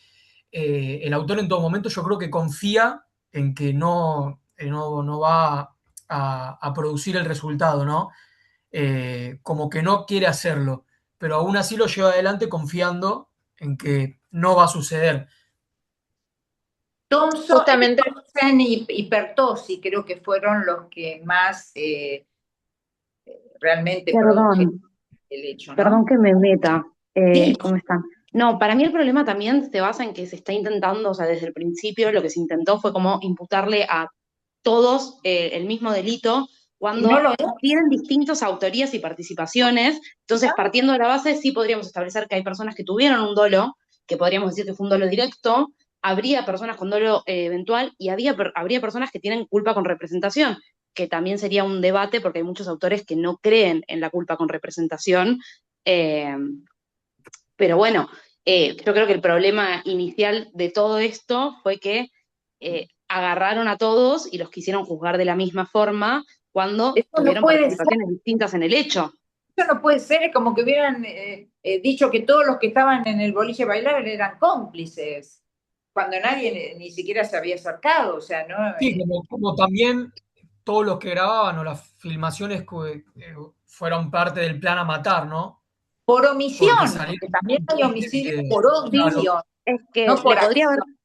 el autor en todo momento yo creo que confía en que no va a producir el resultado, ¿no? Como que no quiere hacerlo, pero aún así lo lleva adelante confiando en que no va a suceder. justamente, Thompson y Pertossi creo que fueron los que más realmente produjeron Perdón, el hecho, perdón ¿no? que me meta. Sí, ¿Cómo están? No, para mí el problema también se basa en que se está intentando, o sea, desde el principio lo que se intentó fue como imputarle a todos el mismo delito, Y no lo cuando es. tienen distintas autorías y participaciones. Entonces, partiendo de la base, sí podríamos establecer que hay personas que tuvieron un dolo, que podríamos decir que fue un dolo directo, habría personas con dolo eventual y habría personas que tienen culpa con representación, que también sería un debate porque hay muchos autores que no creen en la culpa con representación. eh, pero bueno, yo creo que el problema inicial de todo esto fue que agarraron a todos y los quisieron juzgar de la misma forma cuando Eso no tuvieron puede ser. participaciones distintas en el hecho. Eso no puede ser, es como que hubieran dicho que todos los que estaban en el boliche bailable eran cómplices, cuando nadie ni siquiera se había acercado, o sea, ¿no? Sí, como también todos los que grababan o las filmaciones que fueron parte del plan a matar, ¿no? Por Porque omisión, porque salieron también hay homicidio de- por claro, omisión, Es que no le por podría haber acción,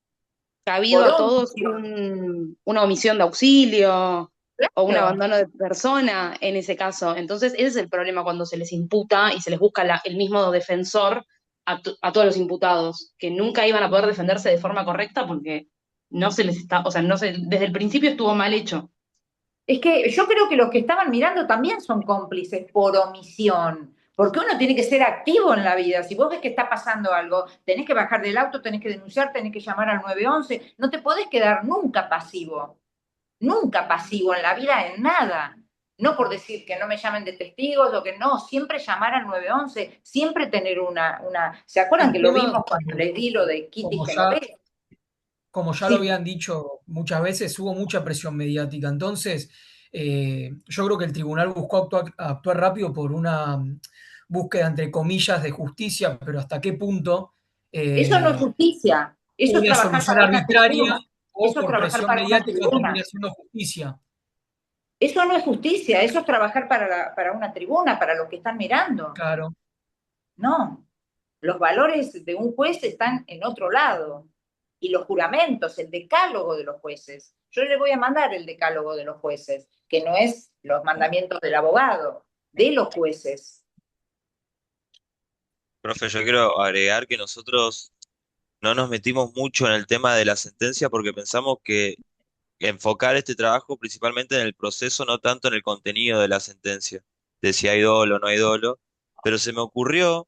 cabido por a todos omisión. una omisión de auxilio o un Claro. abandono de persona en ese caso. Entonces, ese es el problema cuando se les imputa y se les busca el mismo defensor a todos los imputados, que nunca iban a poder defenderse de forma correcta porque no se les está, o sea, no se, desde el principio estuvo mal hecho. Es que yo creo que los que estaban mirando también son cómplices por omisión, porque uno tiene que ser activo en la vida. Si vos ves que está pasando algo, tenés que bajar del auto, tenés que denunciar, tenés que llamar al 911. No te podés quedar nunca pasivo en la vida, en nada. No por decir que no me llamen de testigos o que no, siempre llamar al 911, siempre tener una... ¿Se acuerdan el que lo tema, vimos cuando les di lo de Kitty como ya, Genovese? como ya lo Sí, habían dicho muchas veces, hubo mucha presión mediática. Entonces, yo creo que el tribunal buscó actuar rápido por una búsqueda, entre comillas, de justicia, pero hasta qué punto eso no es justicia, eso es una trabajar solución para una arbitraria tribuna, o eso es por trabajar presión para una mediática termina tribuna. siendo justicia. Eso no es justicia, eso es trabajar para una tribuna, para los que están mirando. Claro. No, los valores de un juez están en otro lado. Y los juramentos, el decálogo de los jueces. Yo le voy a mandar el decálogo de los jueces, que no es los mandamientos del abogado, de los jueces. Profe, yo quiero agregar que nosotros no nos metimos mucho en el tema de la sentencia porque pensamos que enfocar este trabajo principalmente en el proceso, no tanto en el contenido de la sentencia, de si hay dolo o no hay dolo, pero se me ocurrió,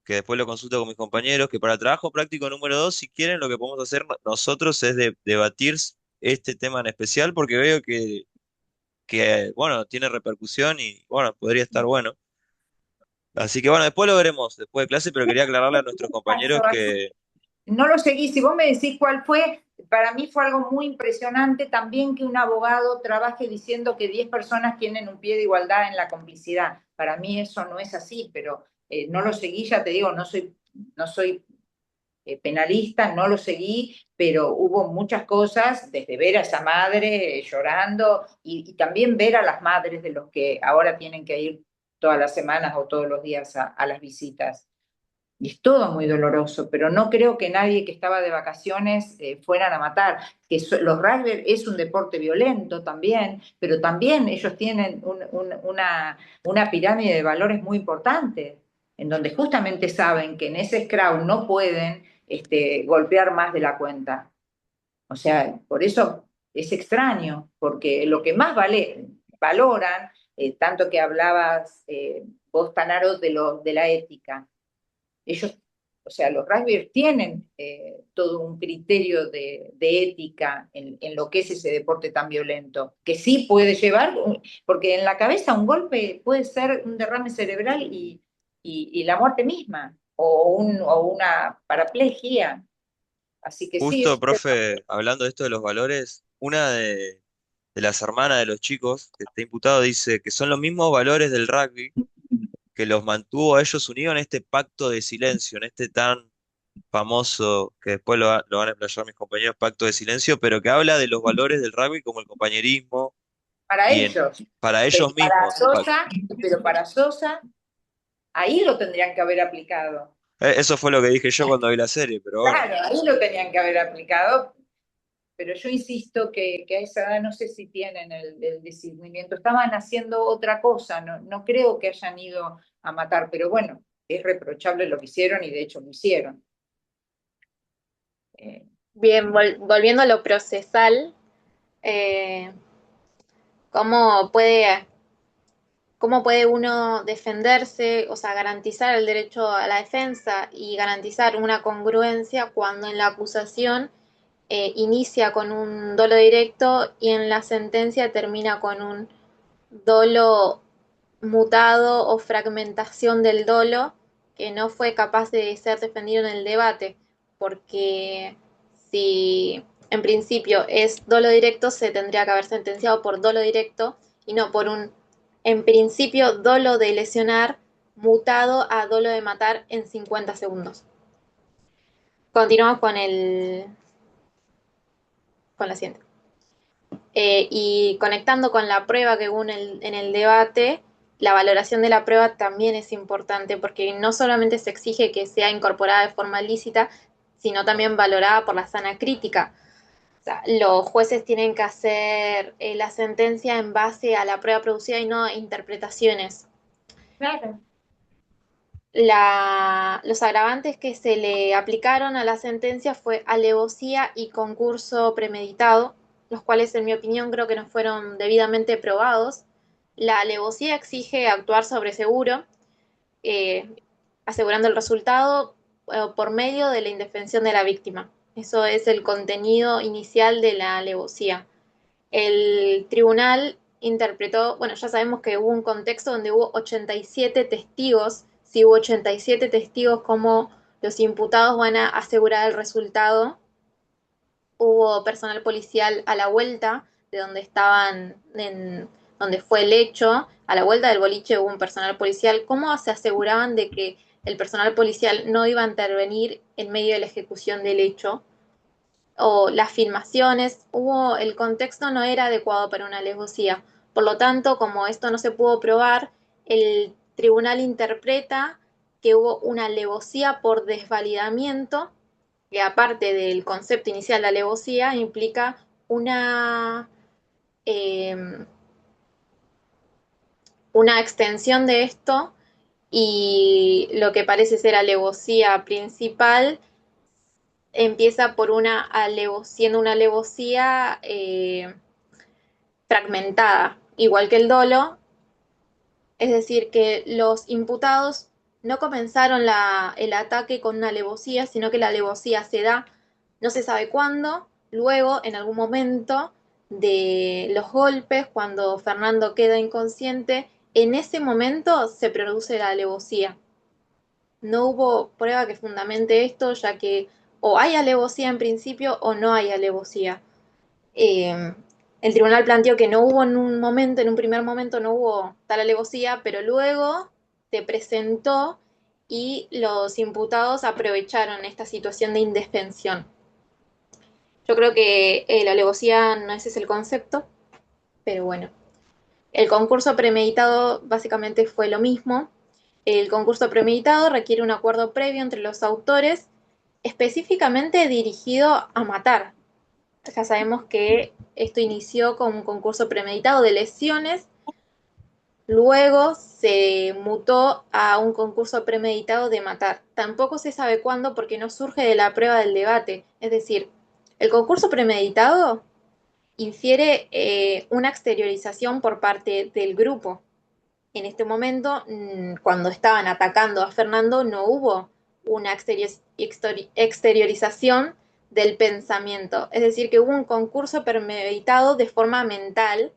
que después lo consulto con mis compañeros, que para el trabajo práctico número 2, si quieren, lo que podemos hacer nosotros es debatir este tema en especial, porque veo bueno, tiene repercusión y, bueno, podría estar bueno. Así que, bueno, después lo veremos, después de clase, pero quería aclararle a nuestros compañeros que No lo seguí. Si vos me decís cuál fue, para mí fue algo muy impresionante también que un abogado trabaje diciendo que 10 personas tienen un pie de igualdad en la complicidad. Para mí eso no es así, pero no lo seguí, ya te digo, no soy penalista, no lo seguí, pero hubo muchas cosas, desde ver a esa madre llorando y también ver a las madres de los que ahora tienen que ir todas las semanas o todos los días a las visitas. Y es todo muy doloroso, pero no creo que nadie que estaba de vacaciones fueran a matar. Los rugby es un deporte violento también, pero también ellos tienen una pirámide de valores muy importante, en donde justamente saben que en ese scrum no pueden golpear más de la cuenta. O sea, por eso es extraño, porque lo que más valoran, tanto que hablabas vos, Tanaro, de la ética, ellos, o sea, los rugbyers tienen todo un criterio de ética en lo que es ese deporte tan violento, que sí puede llevar, porque en la cabeza un golpe puede ser un derrame cerebral y la muerte misma, o una paraplegia. Así que sí, justo, profe, hablando de esto de los valores, una de las hermanas de los chicos que está imputado dice que son los mismos valores del rugby que los mantuvo a ellos unidos en este pacto de silencio, en este tan famoso, que después lo van a explayar mis compañeros, pacto de silencio, pero que habla de los valores del rugby como el compañerismo para y ellos, para pero ellos para mismos. Sosa, pero para Sosa, ahí lo tendrían que haber aplicado. Eso fue lo que dije yo cuando vi la serie, pero bueno, Claro, ahí lo tenían que haber aplicado, pero yo insisto que a esa edad no sé si tienen el discernimiento. Estaban haciendo otra cosa, no creo que hayan ido a matar, pero bueno, es reprochable lo que hicieron y de hecho lo hicieron. Eh, Bien, volviendo a lo procesal, eh, cómo puede, cómo puede uno defenderse, o sea, garantizar el derecho a la defensa y garantizar una congruencia cuando en la acusación inicia con un dolo directo y en la sentencia termina con un dolo mutado o fragmentación del dolo que no fue capaz de ser defendido en el debate, porque si en principio es dolo directo, se tendría que haber sentenciado por dolo directo y no por un, en principio, dolo de lesionar mutado a dolo de matar en 50 segundos. Continuamos con la siguiente. Y conectando con la prueba que hubo en el debate, la valoración de la prueba también es importante porque no solamente se exige que sea incorporada de forma lícita, sino también valorada por la sana crítica. O sea, los jueces tienen que hacer la sentencia en base a la prueba producida y no interpretaciones. Claro. Los agravantes que se le aplicaron a la sentencia fue alevosía y concurso premeditado, los cuales en mi opinión creo que no fueron debidamente probados. La alevosía exige actuar sobre seguro, eh, asegurando el resultado por medio de la indefensión de la víctima. Eso es el contenido inicial de la alevosía. El tribunal interpretó, bueno, ya sabemos que hubo un contexto donde hubo 87 testigos. Si hubo 87 testigos, ¿cómo los imputados van a asegurar el resultado? Hubo personal policial a la vuelta de donde estaban, donde fue el hecho, a la vuelta del boliche hubo un personal policial. ¿Cómo se aseguraban de que el personal policial no iba a intervenir en medio de la ejecución del hecho? O las filmaciones, el contexto no era adecuado para una alevosía. Por lo tanto, como esto no se pudo probar, el tribunal interpreta que hubo una alevosía por desvalidamiento, que aparte del concepto inicial de alevosía, implica eh, una extensión de esto y lo que parece ser alevosía principal empieza por siendo una alevosía fragmentada, igual que el dolo, es decir, que los imputados no comenzaron el ataque con una alevosía, sino que la alevosía se da no se sabe cuándo, luego en algún momento de los golpes, cuando Fernando queda inconsciente, en ese momento se produce la alevosía. No hubo prueba que fundamente esto, ya que o hay alevosía en principio o no hay alevosía. Eh, el tribunal planteó que no hubo en un primer momento no hubo tal alevosía, pero luego se presentó y los imputados aprovecharon esta situación de indefensión. Yo creo que la alevosía no ese es el concepto, pero bueno. El concurso premeditado básicamente fue lo mismo. El concurso premeditado requiere un acuerdo previo entre los autores, específicamente dirigido a matar. Ya sabemos que esto inició con un concurso premeditado de lesiones, luego se mutó a un concurso premeditado de matar. Tampoco se sabe cuándo porque no surge de la prueba del debate. Es decir, el concurso premeditado infiere una exteriorización por parte del grupo. En este momento, cuando estaban atacando a Fernando, no hubo una exteriorización del pensamiento. Es decir, que hubo un concurso premeditado de forma mental.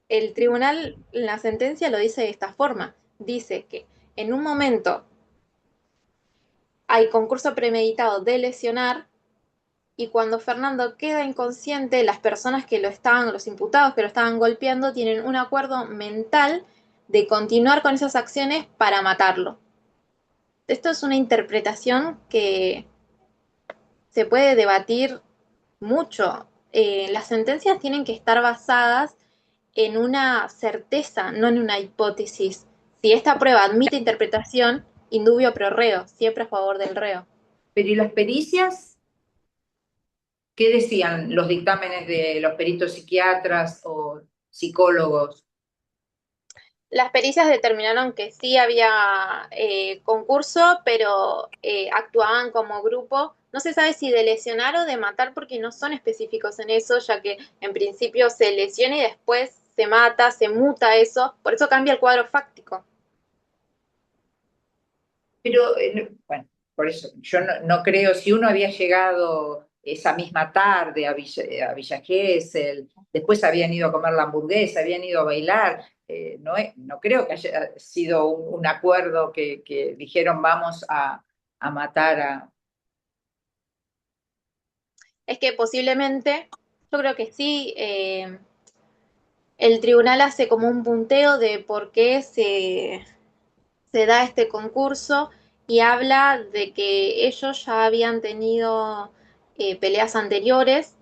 El tribunal, en la sentencia, lo dice de esta forma. Dice que en un momento hay concurso premeditado de lesionar y cuando Fernando queda inconsciente, las personas que los imputados que lo estaban golpeando, tienen un acuerdo mental de continuar con esas acciones para matarlo. Esto es una interpretación que se puede debatir mucho. Las sentencias tienen que estar basadas en una certeza, no en una hipótesis. Si esta prueba admite interpretación, indubio pro reo, siempre a favor del reo. Pero ¿y las pericias? ¿Qué decían los dictámenes de los peritos psiquiatras o psicólogos? Las pericias determinaron que sí había concurso, pero actuaban como grupo. No se sabe si de lesionar o de matar porque no son específicos en eso, ya que en principio se lesiona y después se mata, se muta eso. Por eso cambia el cuadro fáctico. Pero, bueno, por eso, yo no creo, si uno había llegado esa misma tarde a Villa Gesell, después habían ido a comer la hamburguesa, habían ido a bailar, no creo que haya sido un acuerdo que dijeron vamos a matar a... Es que posiblemente, yo creo que sí, el tribunal hace como un punteo de por qué se da este concurso y habla de que ellos ya habían tenido peleas anteriores,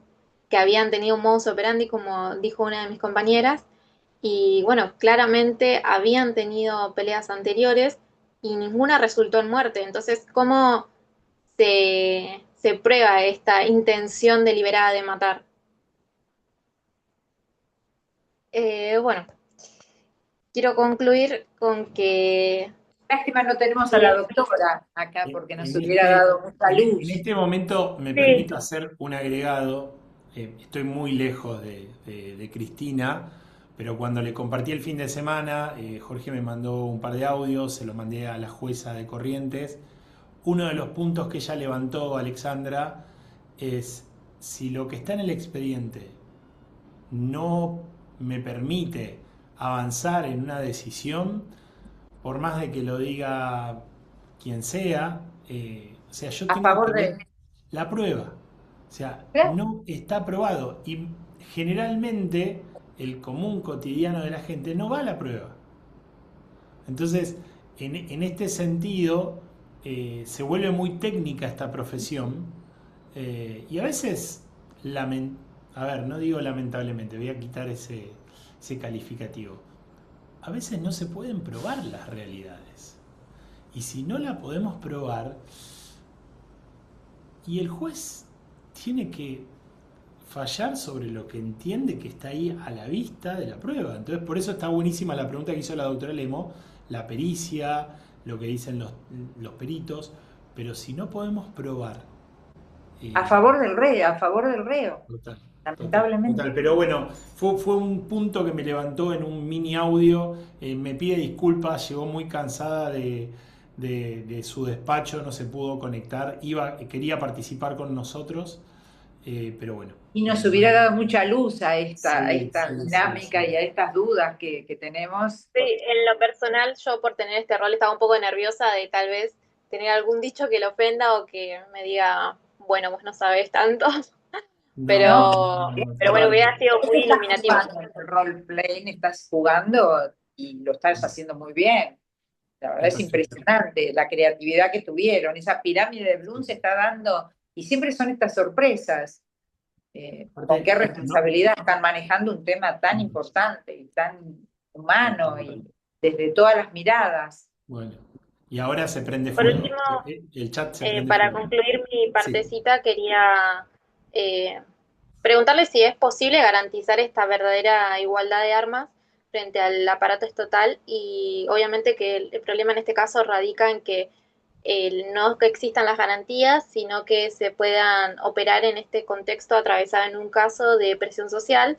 que habían tenido un modus operandi, como dijo una de mis compañeras, y bueno, claramente habían tenido peleas anteriores y ninguna resultó en muerte. Entonces, ¿cómo se prueba esta intención deliberada de matar? Bueno, quiero concluir con que Lástima no tenemos a la sí, doctora acá En, porque nos en hubiera este, dado mucha en luz. este momento me sí, permito hacer un agregado. Estoy muy lejos de Cristina, pero cuando le compartí el fin de semana, Jorge me mandó un par de audios, se los mandé a la jueza de Corrientes. Uno de los puntos que ella levantó, Alexandra, es si lo que está en el expediente no me permite avanzar en una decisión, por más de que lo diga quien sea, o sea, yo A tengo que favor ver de... la prueba. O sea, Claro, no está probado. Y generalmente el común cotidiano de la gente no va a la prueba. Entonces, en este sentido, se vuelve muy técnica esta profesión y a veces, a ver, no digo lamentablemente, voy a quitar ese calificativo. A veces no se pueden probar las realidades. Y si no la podemos probar, y el juez tiene que fallar sobre lo que entiende que está ahí a la vista de la prueba. Entonces, por eso está buenísima la pregunta que hizo la doctora Lemo, la pericia, lo que dicen los peritos, pero si no podemos probar, a eh, favor del reo, a favor del reo, total, total, lamentablemente. total. Pero bueno, fue un punto que me levantó en un mini audio, me pide disculpas, llegó muy cansada de su despacho, no se pudo conectar, quería participar con nosotros, pero bueno. Y nos hubiera dado mucha luz a Sí, esta sí, sí, sí. dinámica y a estas dudas que tenemos. sí, en lo personal, yo por tener este rol estaba un poco nerviosa de tal vez tener algún dicho que lo ofenda o que me diga, bueno, vos no sabés tanto, No, No, no, pero bueno, total. hubiera sido vos muy estás iluminativo. jugando el role-playing, estás jugando y lo estás haciendo muy bien. La verdad es Perfecto. impresionante la creatividad que tuvieron. Esa pirámide de Bloom se está dando y siempre son estas sorpresas. Con Aparte, qué no, responsabilidad están manejando un tema tan importante y tan humano total. y desde todas las miradas. Bueno, y ahora se prende Por fuego. último, El chat se prende para fuego. concluir mi Sí. partecita, quería eh, preguntarle si es posible garantizar esta verdadera igualdad de armas frente al aparato estatal y obviamente que el problema en este caso radica en que no que existan las garantías, sino que se puedan operar en este contexto atravesado en un caso de presión social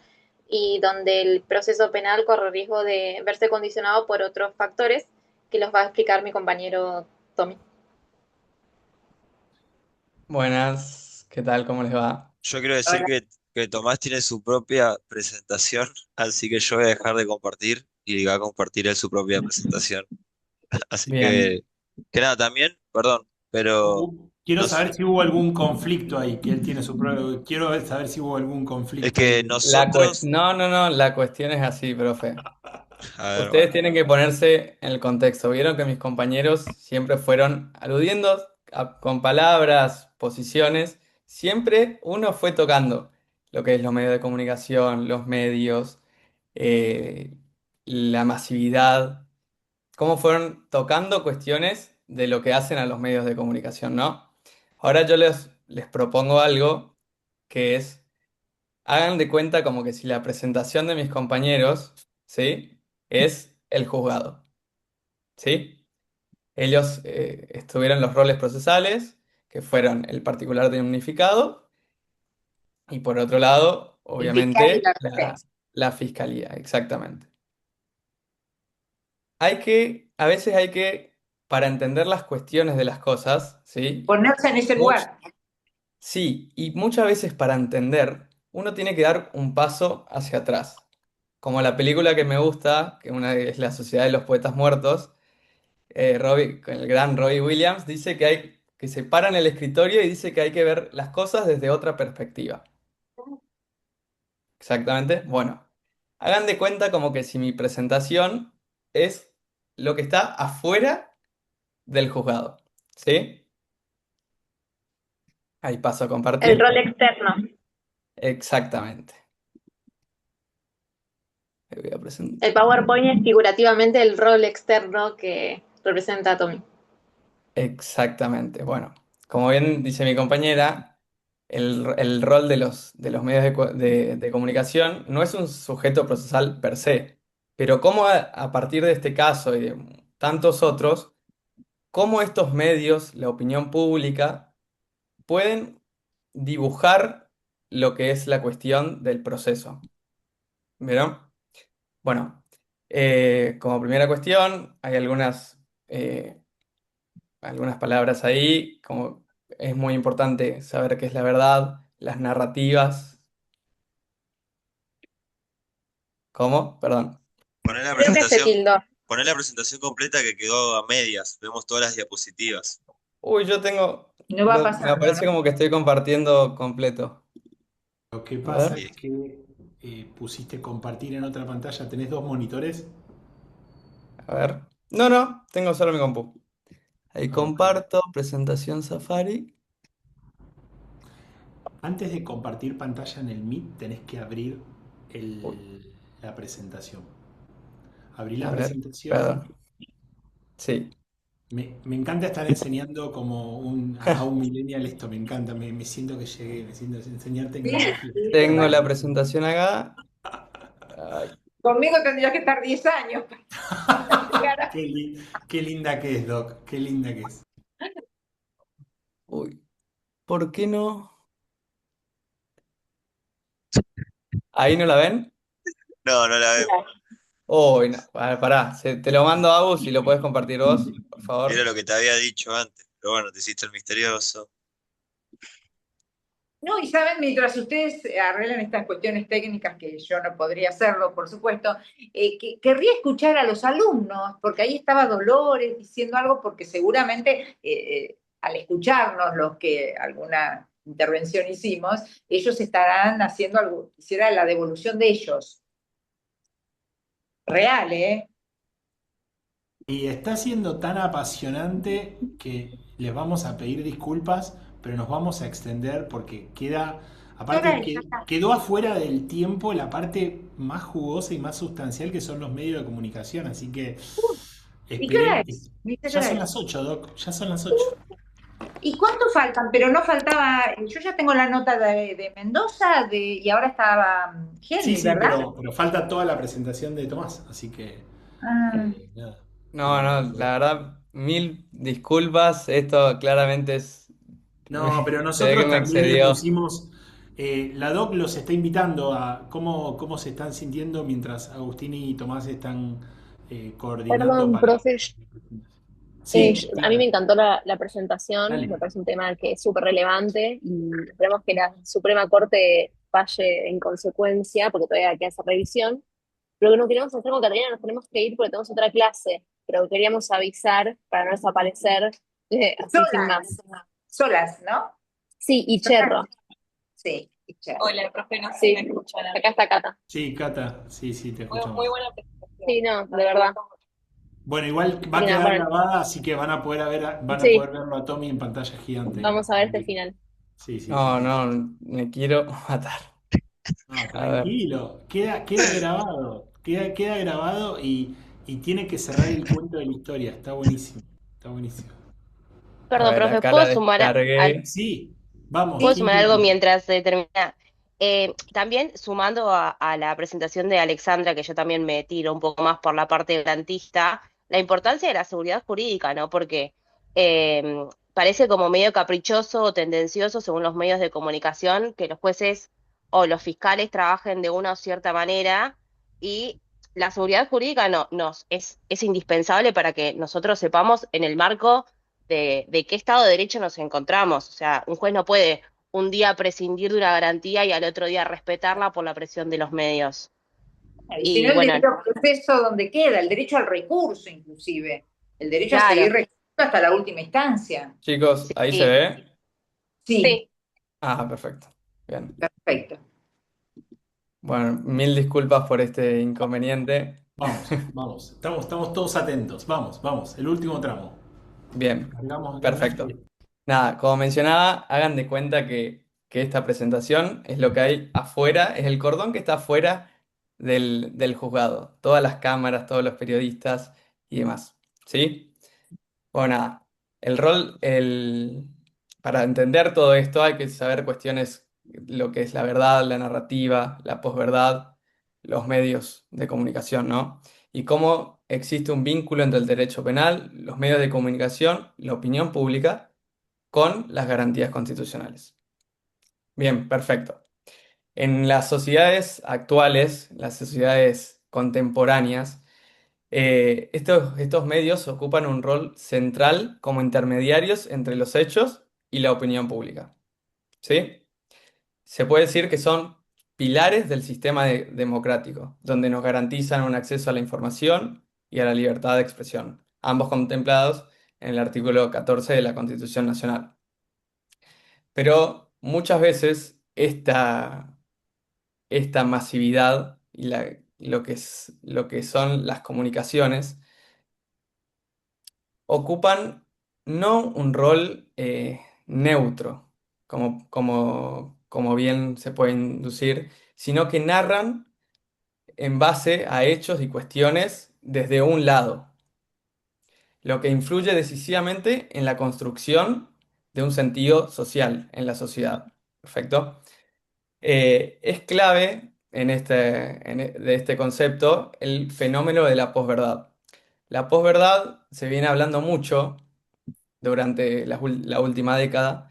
y donde el proceso penal corre riesgo de verse condicionado por otros factores que los va a explicar mi compañero Tommy. Buenas, ¿qué tal? ¿Cómo les va? Yo quiero decir Ahora, que Tomás tiene su propia presentación, así que yo voy a dejar de compartir y va a compartir él su propia presentación. Así Bien. que nada, también, perdón, pero Quiero nos, saber si hubo algún conflicto ahí, que él tiene su propio. Quiero saber si hubo algún es conflicto que ahí. nosotros, No, no, no, la cuestión es así, profe. a ver, Ustedes bueno, tienen que ponerse en el contexto. Vieron que mis compañeros siempre fueron aludiendo con palabras, posiciones. Siempre uno fue tocando lo que es los medios de comunicación, los medios, eh, la masividad, cómo fueron tocando cuestiones de lo que hacen a los medios de comunicación, ¿no? Ahora yo les propongo algo que es, hagan de cuenta como que si la presentación de mis compañeros, ¿sí? Es el juzgado. ¿Sí? Ellos estuvieron los roles procesales, que fueron el particular damnificado, y por otro lado, El fiscal y obviamente, la la, defensa. la fiscalía, exactamente. A veces hay que, para entender las cuestiones de las cosas, ¿sí? Ponerse en ese Much- lugar. sí, y muchas veces para entender, uno tiene que dar un paso hacia atrás. Como la película que me gusta, que una es La Sociedad de los Poetas Muertos, el gran Robbie Williams dice que se para en el escritorio y dice que hay que ver las cosas desde otra perspectiva. Exactamente. Bueno, hagan de cuenta como que si mi presentación es lo que está afuera del juzgado. ¿Sí? Ahí paso a El compartir. rol externo. Exactamente. Ahí voy a presentar. El PowerPoint es figurativamente el rol externo que representa a Tommy. Exactamente. Bueno, como bien dice mi compañera, el rol de los medios de comunicación no es un sujeto procesal per se, pero cómo a partir de este caso y de tantos otros, cómo estos medios, la opinión pública, pueden dibujar lo que es la cuestión del proceso. ¿Vieron? Bueno, como primera cuestión, hay algunas palabras ahí, como es muy importante saber qué es la verdad, las narrativas. ¿Cómo? Perdón. Poner la Creo que se presentación, tildó. poner la presentación completa que quedó a medias. Vemos todas las diapositivas. Uy, yo tengo, No va me pasando, aparece ¿no? como que estoy compartiendo completo. Lo que A pasa ver, es que pusiste compartir en otra pantalla. ¿Tenés dos monitores? a ver. No, no, tengo solo mi compu. Ahí Ah, ok. comparto, presentación Safari. Antes de compartir pantalla en el Meet, tenés que abrir Uy, la presentación. Abrí la a ver, presentación. perdón. Sí, Me encanta estar enseñando como a un millennial esto, me encanta, me siento que llegué, me siento enseñar Sí, tecnología. sí, tengo la totalmente. presentación acá. Ay, Conmigo tendrías que estar 10 años para llegar a... Qué linda que es, Doc, qué linda que es. uy, ¿por qué no? ¿Ahí no la ven? No, no la veo. Uy, no, pará, te lo mando a vos y lo puedes compartir vos, por Era favor. lo que te había dicho antes. Pero bueno, te hiciste el misterioso. No, y saben, mientras ustedes arreglan estas cuestiones técnicas, que yo no podría hacerlo, por supuesto, querría escuchar a los alumnos, porque ahí estaba Dolores diciendo algo, porque seguramente al escucharnos los que alguna intervención hicimos, ellos estarán haciendo algo, quisiera la devolución de ellos. Real, ¿eh? Y está siendo tan apasionante que les vamos a pedir disculpas, pero nos vamos a extender porque queda, ¿Qué hora aparte es? Ya que está. quedó afuera del tiempo la parte más jugosa y más sustancial que son los medios de comunicación, así que ¿Y qué hora esperen, es? ¿Me dice qué ya hora son es? las 8, Doc, ya son las 8. ¿Y cuánto faltan? Pero no faltaba, yo ya tengo la nota de Mendoza y ahora estaba Sí, Henry, sí, ¿verdad? pero falta toda la presentación de Tomás, así que Ah, nada. No, no, la verdad, mil disculpas, esto claramente es, No, pero se ve que nosotros me también le excedió. pusimos, la doc los está invitando a cómo se están sintiendo mientras Agustín y Tomás están coordinando Perdón, para... profe, Sí, a mí me Clara, encantó la presentación, me dale. parece un tema que es súper relevante y esperemos que la Suprema Corte falle en consecuencia, porque todavía hay que hacer revisión. Lo que no queremos hacer con Catalina, nos tenemos que ir porque tenemos otra clase, pero queríamos avisar para no desaparecer, así sin más. solas, solas, ¿no? Sí, y Solas, Cherro. sí, ya. Hola, profe, no sé Sí, si me escuchan. acá está Cata. Sí, Cata, sí, sí, te escuchamos. Muy buena presentación. Sí, no, de verdad. Bueno, igual va Así a que nada, quedar bueno, grabada, así que van a poder sí, verlo a Tommy en pantalla gigante. vamos a ver este final. Sí, sí, sí, No, sí. no, me quiero matar. No, A ver, tranquilo, queda grabado, queda grabado y tiene que cerrar el cuento de la historia, está buenísimo, está buenísimo. a Perdón, ver, profe, acá la ¿puedo sumar, Sí, ¿puedo vamos, ¿quién sumar quiere algo hablar? mientras se termina? También sumando a la presentación de Alexandra, que yo también me tiro un poco más por la parte garantista, la importancia de la seguridad jurídica, ¿no? Porque parece como medio caprichoso o tendencioso según los medios de comunicación que los jueces o los fiscales trabajen de una o cierta manera y la seguridad jurídica es indispensable para que nosotros sepamos en el marco de qué estado de derecho nos encontramos. O sea, un juez no puede un día prescindir de una garantía y al otro día respetarla por la presión de los medios. Y si no, Y el bueno, derecho al proceso, ¿dónde queda? El derecho al recurso, inclusive. El derecho a seguir claro, recurso hasta la última instancia. Chicos, ¿ahí se sí, ve? Sí, sí, Ah, perfecto. Bien. perfecto. Bueno, mil disculpas por este inconveniente. Vamos, vamos. Estamos todos atentos. Vamos, vamos. El último tramo. Bien, Cargamos acá. perfecto. Nada, como mencionaba, hagan de cuenta que esta presentación es lo que hay afuera, es el cordón que está afuera del juzgado. Todas las cámaras, todos los periodistas y demás. ¿Sí? Bueno, nada, para entender todo esto hay que saber cuestiones, lo que es la verdad, la narrativa, la posverdad, los medios de comunicación, ¿no? Y cómo existe un vínculo entre el derecho penal, los medios de comunicación, la opinión pública, con las garantías constitucionales. Bien, perfecto. En las sociedades actuales, las sociedades contemporáneas, estos medios ocupan un rol central como intermediarios entre los hechos y la opinión pública. ¿Sí? Se puede decir que son pilares del sistema democrático, donde nos garantizan un acceso a la información y a la libertad de expresión, ambos contemplados en el artículo 14 de la Constitución Nacional. Pero muchas veces esta masividad y lo que son las comunicaciones ocupan no un rol neutro, como bien se puede inducir, sino que narran en base a hechos y cuestiones desde un lado, lo que influye decisivamente en la construcción de un sentido social en la sociedad. ¿Perfecto? Es clave de este concepto el fenómeno de la posverdad. La posverdad se viene hablando mucho durante la última década,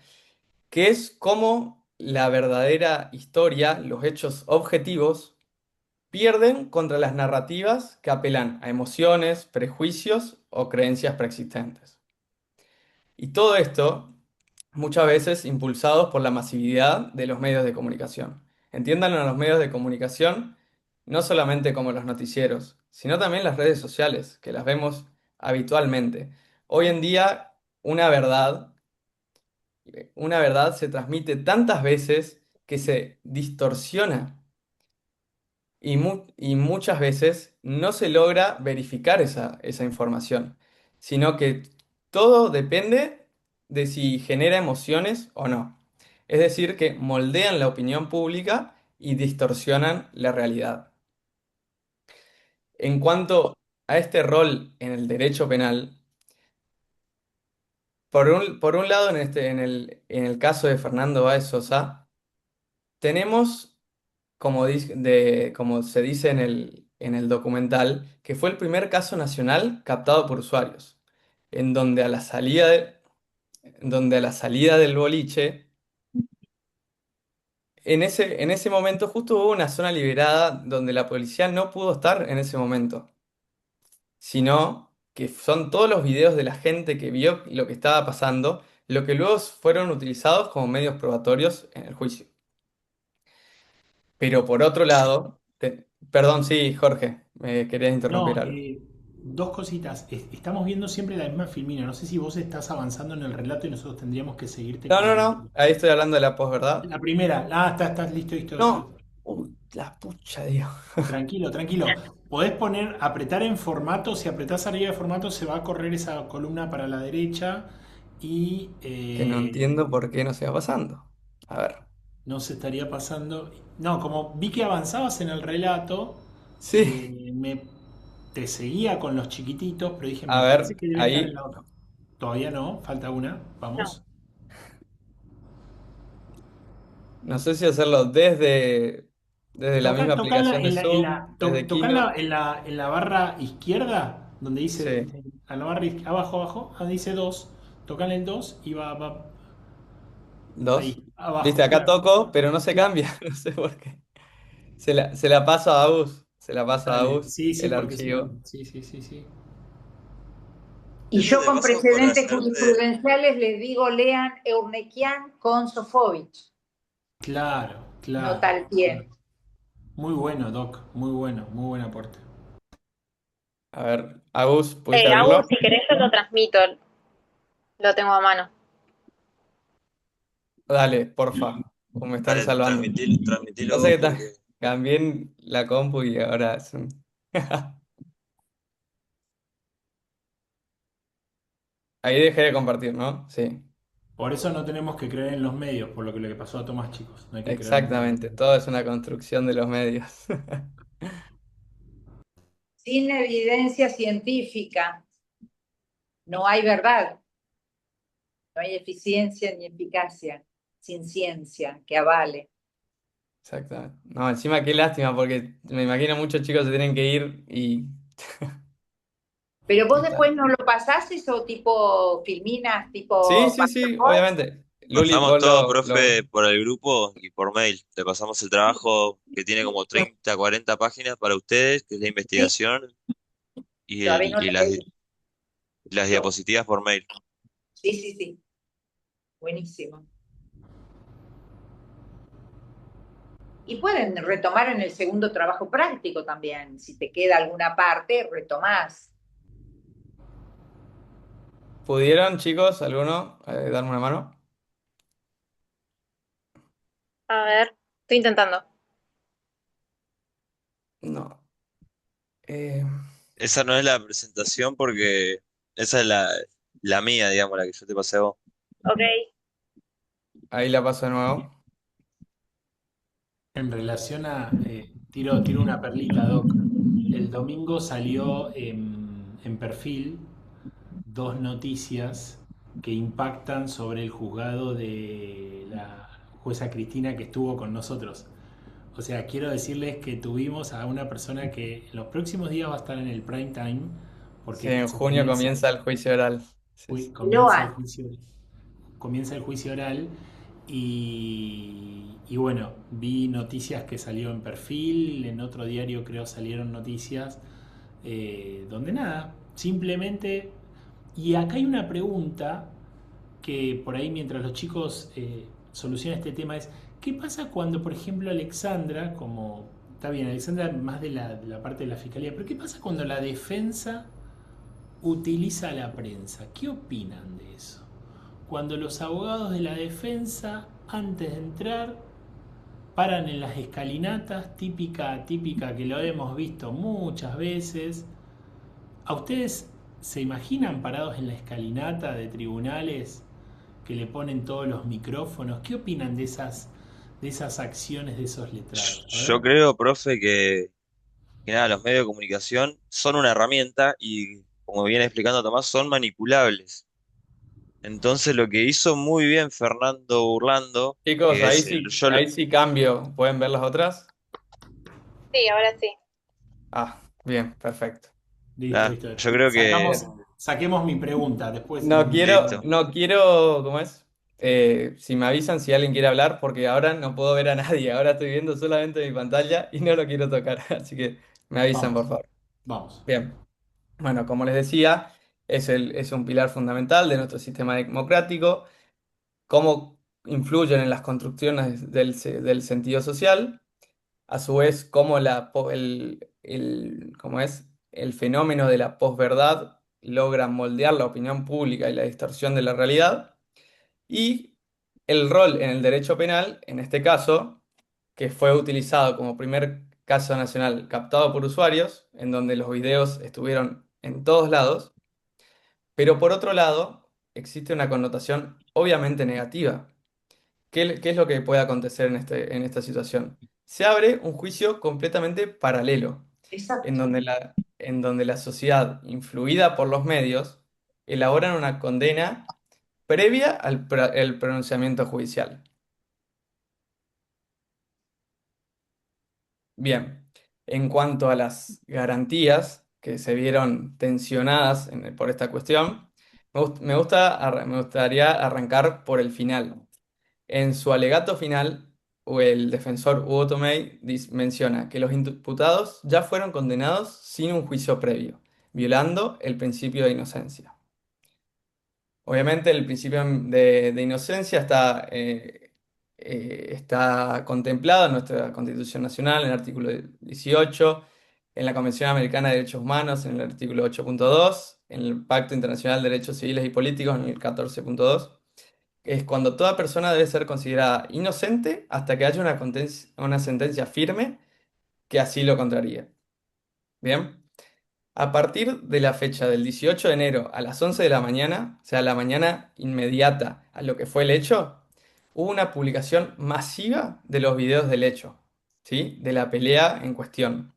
que es cómo la verdadera historia, los hechos objetivos, pierden contra las narrativas que apelan a emociones, prejuicios o creencias preexistentes. Y todo esto muchas veces impulsados por la masividad de los medios de comunicación. Entiendan a los medios de comunicación no solamente como los noticieros, sino también las redes sociales, que las vemos habitualmente. Hoy en día, una verdad una verdad se transmite tantas veces que se distorsiona y muchas veces no se logra verificar esa información, sino que todo depende de si genera emociones o no. Es decir, que moldean la opinión pública y distorsionan la realidad. En cuanto a este rol en el derecho penal, por un lado, en el caso de Fernando Báez Sosa, tenemos como se dice en el documental, que fue el primer caso nacional captado por usuarios, en donde en donde a la salida del boliche, en ese momento justo hubo una zona liberada donde la policía no pudo estar en ese momento, sino que son todos los videos de la gente que vio lo que estaba pasando, lo que luego fueron utilizados como medios probatorios en el juicio. Pero por otro lado, perdón, sí, Jorge, me querías interrumpir No, algo. dos cositas. Estamos viendo siempre la misma filmina. No sé si vos estás avanzando en el relato y nosotros tendríamos que seguirte No, con no, no, ahí estoy hablando de la posverdad. la primera. Ah, estás listo, listo. No, la pucha, Dios. Tranquilo, tranquilo. Podés apretar en formato. Si apretás arriba de formato, se va a correr esa columna para la derecha y Que no entiendo por qué no se va pasando. A ver. no se estaría pasando. No, como vi que avanzabas en el relato, Sí, te seguía con los chiquititos, pero dije, a me parece ver, que debe estar en ahí. la otra. Todavía no, falta una. No. Vamos. No sé si hacerlo desde la misma Tocala aplicación de Zoom, desde tocala Keynote. en la barra izquierda, donde dice, Sí. a la barra abajo, abajo, donde dice 2, tocale el 2 y va Dos. ahí, Viste, abajo, acá claro. toco, pero no se Claro. cambia. No sé por qué. Se la paso a Agus. Se la paso a Dale. Agus Sí, sí, el porque si no. archivo. Sí, sí, sí, sí. Y Eso yo de con paso por precedentes hacerte, jurisprudenciales les digo, lean Eurnequian con Sofovich, Claro, no claro, tal pie. claro. Muy bueno, Doc. Muy bueno, muy buen aporte. A ver, Agus, ¿pudiste Agus, abrirlo? si querés yo lo transmito, lo tengo a mano. Dale, porfa. O me están dale, salvando. transmitilo Pasa vos que porque cambié la compu y ahora es un... Ahí dejé de compartir, ¿no? Sí, Por eso no tenemos que creer en los medios, por lo que le pasó a Tomás, chicos. No hay que creer en los medios. exactamente. Todo es una construcción de los medios. Sin evidencia científica no hay verdad, no hay eficiencia ni eficacia, sin ciencia que avale. Exactamente. No, encima qué lástima porque me imagino muchos chicos se tienen que ir y... Pero vos Está. después no lo pasás eso tipo filminas, Sí, tipo sí, sí, PowerPoint. obviamente. Luli, pasamos vos todo, lo... profe, por el grupo y por mail. Le pasamos el trabajo que tiene como 30, 40 páginas para ustedes, que es la Sí, investigación, y, todavía no y lo las, leí las yo. diapositivas por mail. Sí, sí, sí, buenísimo. Y pueden retomar en el segundo trabajo práctico también. Si te queda alguna parte, retomás. ¿Pudieron, chicos, alguno, darme una mano? A ver, estoy intentando. No. Eh, Esa no es la presentación porque esa es la mía, digamos, la que yo te pasé a vos. Ok. ahí la paso de nuevo. En relación a, tiro una perlita, Doc. El domingo salió en perfil dos noticias que impactan sobre el juzgado de la jueza Cristina que estuvo con nosotros. O sea, quiero decirles que tuvimos a una persona que en los próximos días va a estar en el prime time Sí, porque en se junio comienza el juicio oral. Sí, sí. comienza el juicio, comienza el juicio oral y bueno, vi noticias que salió en perfil, en otro diario creo salieron noticias donde nada, simplemente, y acá hay una pregunta que por ahí mientras los chicos solucionan este tema es, ¿qué pasa cuando, por ejemplo, Alexandra, como, está bien, Alexandra más de la parte de la fiscalía, pero qué pasa cuando la defensa utiliza a la prensa? ¿Qué opinan de eso? Cuando los abogados de la defensa, antes de entrar, paran en las escalinatas, típica que lo hemos visto muchas veces. ¿A ustedes se imaginan parados en la escalinata de tribunales que le ponen todos los micrófonos? ¿Qué opinan de esas acciones de esos letrados? A Yo ver. creo, profe, que nada, los medios de comunicación son una herramienta y, como viene explicando Tomás, son manipulables. Entonces, lo que hizo muy bien Fernando Burlando, Chicos, que es el, yo, ahí sí cambio. ¿Pueden ver las otras? Sí, ahora sí. Ah, bien, perfecto. Listo, listo. yo creo que, Saquemos mi pregunta. Después No quiero, listo. no quiero, ¿cómo es? Si me avisan si alguien quiere hablar, porque ahora no puedo ver a nadie. Ahora estoy viendo solamente mi pantalla y no lo quiero tocar. Así que me avisan, por vamos, favor. vamos. Bien. Bueno, como les decía, es un pilar fundamental de nuestro sistema democrático. Cómo influyen en las construcciones del sentido social. A su vez, cómo ¿cómo es? El fenómeno de la posverdad logra moldear la opinión pública y la distorsión de la realidad. Y el rol en el derecho penal, en este caso, que fue utilizado como primer caso nacional captado por usuarios, en donde los videos estuvieron en todos lados, pero por otro lado, existe una connotación obviamente negativa. ¿Qué es lo que puede acontecer en esta situación? Se abre un juicio completamente paralelo, Exacto. en donde la sociedad, influida por los medios, elaboran una condena previa al el pronunciamiento judicial. Bien, en cuanto a las garantías que se vieron tensionadas por esta cuestión, me gustaría arrancar por el final. En su alegato final, el defensor Hugo Tomei menciona que los imputados ya fueron condenados sin un juicio previo, violando el principio de inocencia. Obviamente el principio de inocencia está contemplado en nuestra Constitución Nacional, en el artículo 18, en la Convención Americana de Derechos Humanos, en el artículo 8.2, en el Pacto Internacional de Derechos Civiles y Políticos, en el 14.2. Es cuando toda persona debe ser considerada inocente hasta que haya una sentencia firme que así lo contraríe. Bien. A partir de la fecha del 18 de enero a las 11 de la mañana, o sea, la mañana inmediata a lo que fue el hecho, hubo una publicación masiva de los videos del hecho, ¿sí? De la pelea en cuestión.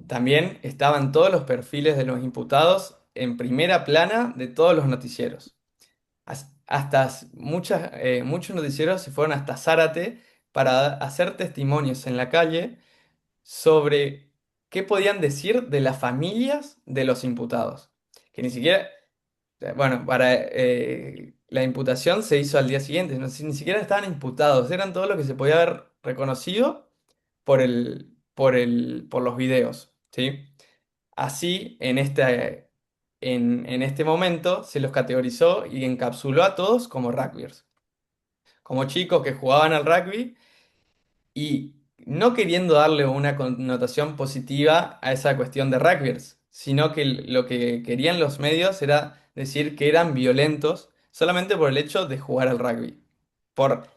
También estaban todos los perfiles de los imputados en primera plana de todos los noticieros. Muchos noticieros se fueron hasta Zárate para hacer testimonios en la calle sobre qué podían decir de las familias de los imputados. Que ni siquiera, bueno, la imputación se hizo al día siguiente, ni siquiera estaban imputados, eran todo lo que se podía haber reconocido por los videos, ¿sí? Así, en este momento se los categorizó y encapsuló a todos como rugbyers, como chicos que jugaban al rugby y no queriendo darle una connotación positiva a esa cuestión de rugbyers, sino que lo que querían los medios era decir que eran violentos solamente por el hecho de jugar al rugby. Por,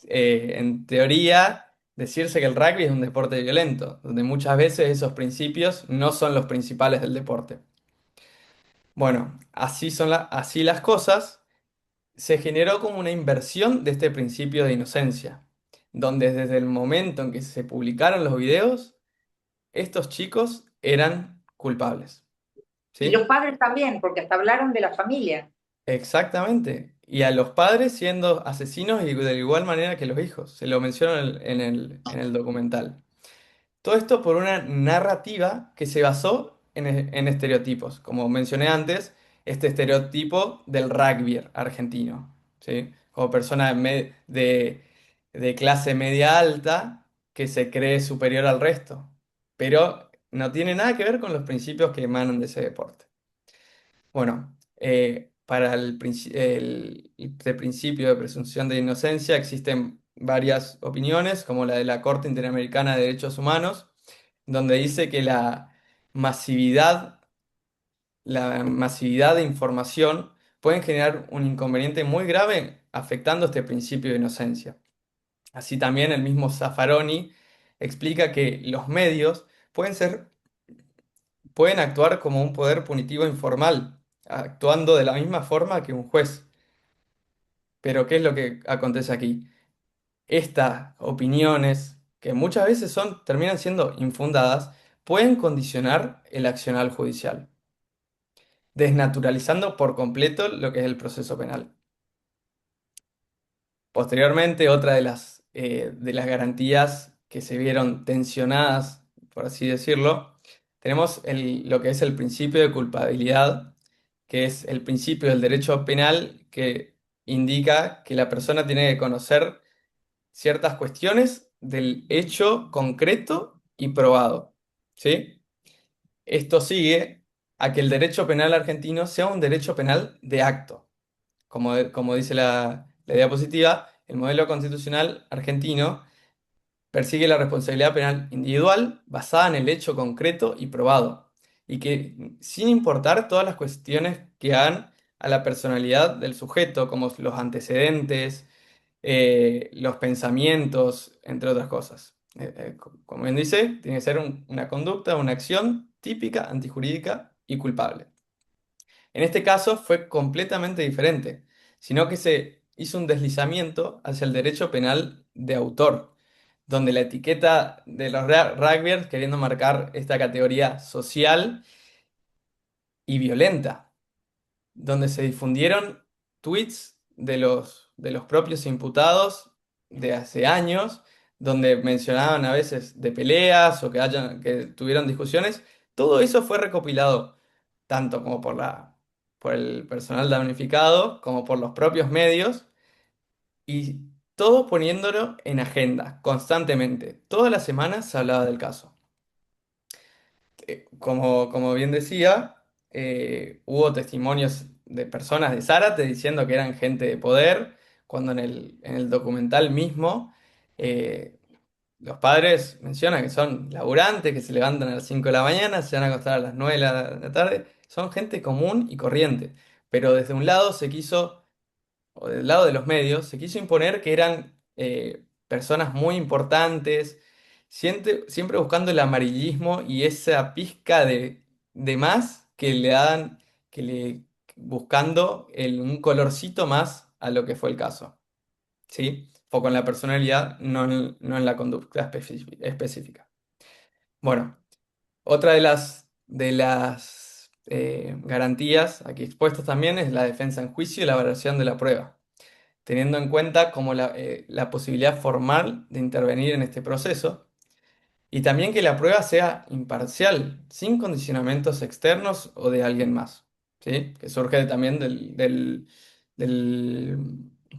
en teoría, decirse que el rugby es un deporte violento, donde muchas veces esos principios no son los principales del deporte. Bueno, así las cosas se generó como una inversión de este principio de inocencia, donde desde el momento en que se publicaron los videos, estos chicos eran culpables. Y los ¿Sí? padres también, porque hasta hablaron de la familia. Exactamente. Y a los padres siendo asesinos y de igual manera que los hijos. Se lo menciona en el documental. Todo esto por una narrativa que se basó en estereotipos. Como mencioné antes, este estereotipo del rugby argentino, ¿sí? Como persona de clase media alta que se cree superior al resto. Pero no tiene nada que ver con los principios que emanan de ese deporte. Bueno, para este principio de presunción de inocencia existen varias opiniones, como la de la Corte Interamericana de Derechos Humanos, donde dice que la masividad de información pueden generar un inconveniente muy grave afectando este principio de inocencia. Así también el mismo Zaffaroni explica que los medios pueden actuar como un poder punitivo informal, actuando de la misma forma que un juez. Pero ¿qué es lo que acontece aquí? Estas opiniones, que muchas veces terminan siendo infundadas, pueden condicionar el accionar judicial, desnaturalizando por completo lo que es el proceso penal. Posteriormente, otra de las garantías que se vieron tensionadas, por así decirlo, tenemos lo que es el principio de culpabilidad, que es el principio del derecho penal que indica que la persona tiene que conocer ciertas cuestiones del hecho concreto y probado, ¿sí? Esto sigue a que el derecho penal argentino sea un derecho penal de acto. Como dice la diapositiva, el modelo constitucional argentino persigue la responsabilidad penal individual basada en el hecho concreto y probado, y que sin importar todas las cuestiones que hagan a la personalidad del sujeto, como los antecedentes, los pensamientos, entre otras cosas. Como bien dice, tiene que ser una conducta, una acción típica, antijurídica y culpable. En este caso fue completamente diferente, sino que se hizo un deslizamiento hacia el derecho penal de autor, donde la etiqueta de los rugbyers queriendo marcar esta categoría social y violenta, donde se difundieron tweets de los propios imputados de hace años, donde mencionaban a veces de peleas o que tuvieron discusiones. Todo eso fue recopilado tanto como por el personal damnificado como por los propios medios y todo poniéndolo en agenda constantemente. Todas las semanas se hablaba del caso. Como bien decía, hubo testimonios de personas de Zárate diciendo que eran gente de poder, cuando en el documental mismo eh, los padres mencionan que son laburantes, que se levantan a las 5 de la mañana, se van a acostar a las 9 de la tarde, son gente común y corriente. Pero desde un lado o del lado de los medios, se quiso imponer que eran personas muy importantes, siempre buscando el amarillismo y esa pizca de más que le dan, buscando un colorcito más a lo que fue el caso. ¿Sí? Foco en la personalidad, no en la conducta específica. Bueno, otra de las garantías aquí expuestas también es la defensa en juicio y la valoración de la prueba, teniendo en cuenta como la posibilidad formal de intervenir en este proceso y también que la prueba sea imparcial, sin condicionamientos externos o de alguien más, ¿sí? Que surge también del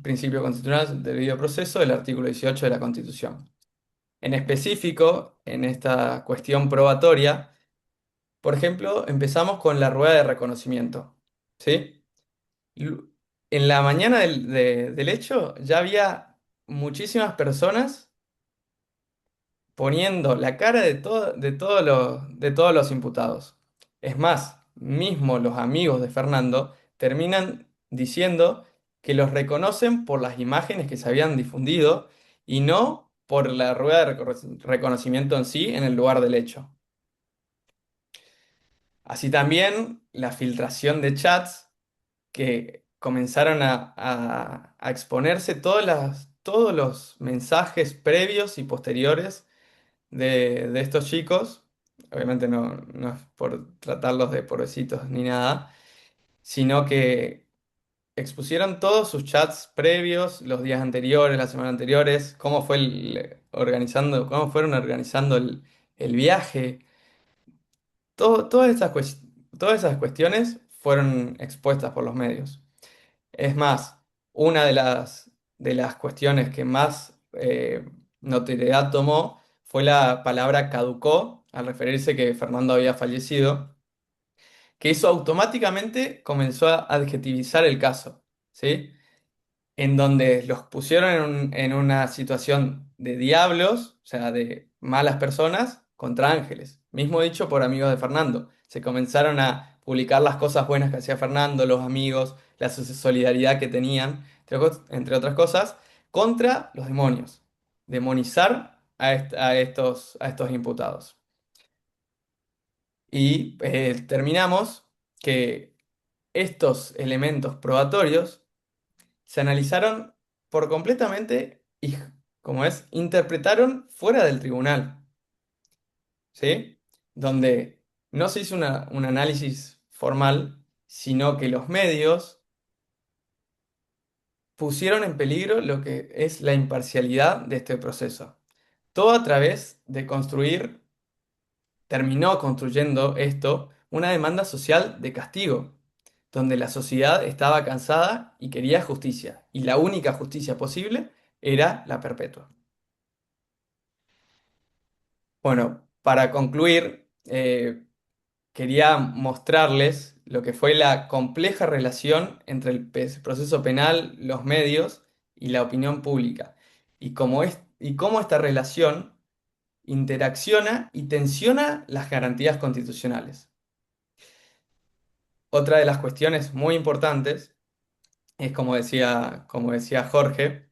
principio constitucional del debido proceso del artículo 18 de la Constitución. En específico, en esta cuestión probatoria, por ejemplo, empezamos con la rueda de reconocimiento, ¿sí? Lu- En la mañana del hecho ya había muchísimas personas poniendo la cara de todos los imputados. Es más, mismo los amigos de Fernando terminan diciendo que los reconocen por las imágenes que se habían difundido y no por la rueda de reconocimiento en sí en el lugar del hecho. Así también la filtración de chats que comenzaron a exponerse todos los mensajes previos y posteriores de estos chicos. Obviamente no es por tratarlos de pobrecitos ni nada, sino que expusieron todos sus chats previos, los días anteriores, las semanas anteriores, cómo fueron organizando el viaje. Todo- todas estas, cues- todas esas cuestiones fueron expuestas por los medios. Es más, una de las cuestiones que más notoriedad tomó fue la palabra caducó, al referirse que Fernando había fallecido, que eso automáticamente comenzó a adjetivizar el caso, ¿sí? En donde los pusieron en una situación de diablos, o sea, de malas personas, contra ángeles. Mismo dicho por amigos de Fernando. Se comenzaron a publicar las cosas buenas que hacía Fernando, los amigos, la solidaridad que tenían, entre otras cosas, contra los demonios. Demonizar a estos imputados. Y terminamos que estos elementos probatorios se analizaron por completamente y, como es, interpretaron fuera del tribunal, ¿sí? Donde no se hizo un análisis formal, sino que los medios pusieron en peligro lo que es la imparcialidad de este proceso. Todo a través de terminó construyendo esto una demanda social de castigo, donde la sociedad estaba cansada y quería justicia, y la única justicia posible era la perpetua. Bueno, para concluir, quería mostrarles lo que fue la compleja relación entre el proceso penal, los medios y la opinión pública, y cómo esta relación interacciona y tensiona las garantías constitucionales. Otra de las cuestiones muy importantes es, como decía Jorge,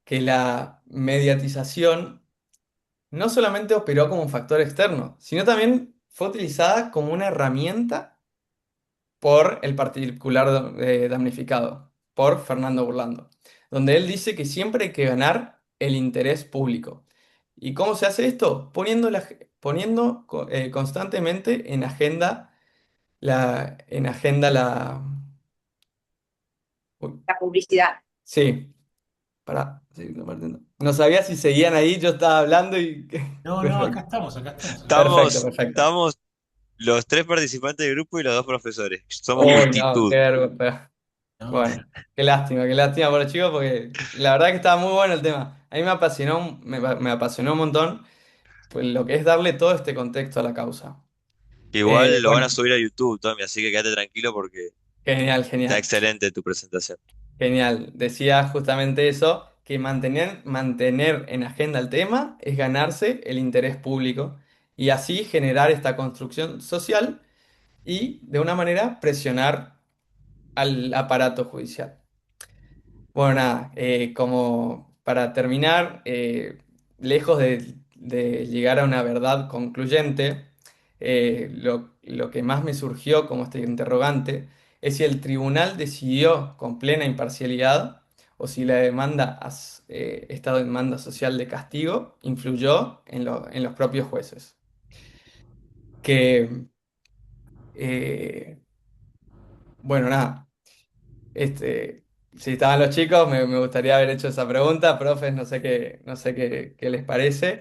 que la mediatización no solamente operó como un factor externo, sino también fue utilizada como una herramienta por el particular damnificado, por Fernando Burlando, donde él dice que siempre hay que ganar el interés público. ¿Y cómo se hace esto? Poniendo constantemente en agenda la... uy, La publicidad. sí, Para seguir compartiendo. No sabía si seguían ahí, yo estaba hablando y... No, no, acá Perfecto, estamos, acá estamos, acá estamos. perfecto, Estamos, perfecto. estamos los tres participantes del grupo y los dos profesores. Somos Uy, no, qué multitud. vergüenza. No, Bueno, qué lástima por los chicos, porque la verdad que estaba muy bueno el tema. A mí me apasionó un montón, pues lo que es darle todo este contexto a la causa. Que igual lo van a Bueno, subir a YouTube, Tommy, así que quédate tranquilo porque genial, está genial. excelente tu presentación. Genial, decía justamente eso, que mantener en agenda el tema es ganarse el interés público y así generar esta construcción social y de una manera presionar al aparato judicial. Bueno, nada, como para terminar, lejos de llegar a una verdad concluyente, lo que más me surgió como este interrogante es si el tribunal decidió con plena imparcialidad o si la estado de demanda social de castigo influyó en los propios jueces. Que, eh, bueno, nada. Este, si estaban los chicos, me gustaría haber hecho esa pregunta, profes, no sé qué les parece.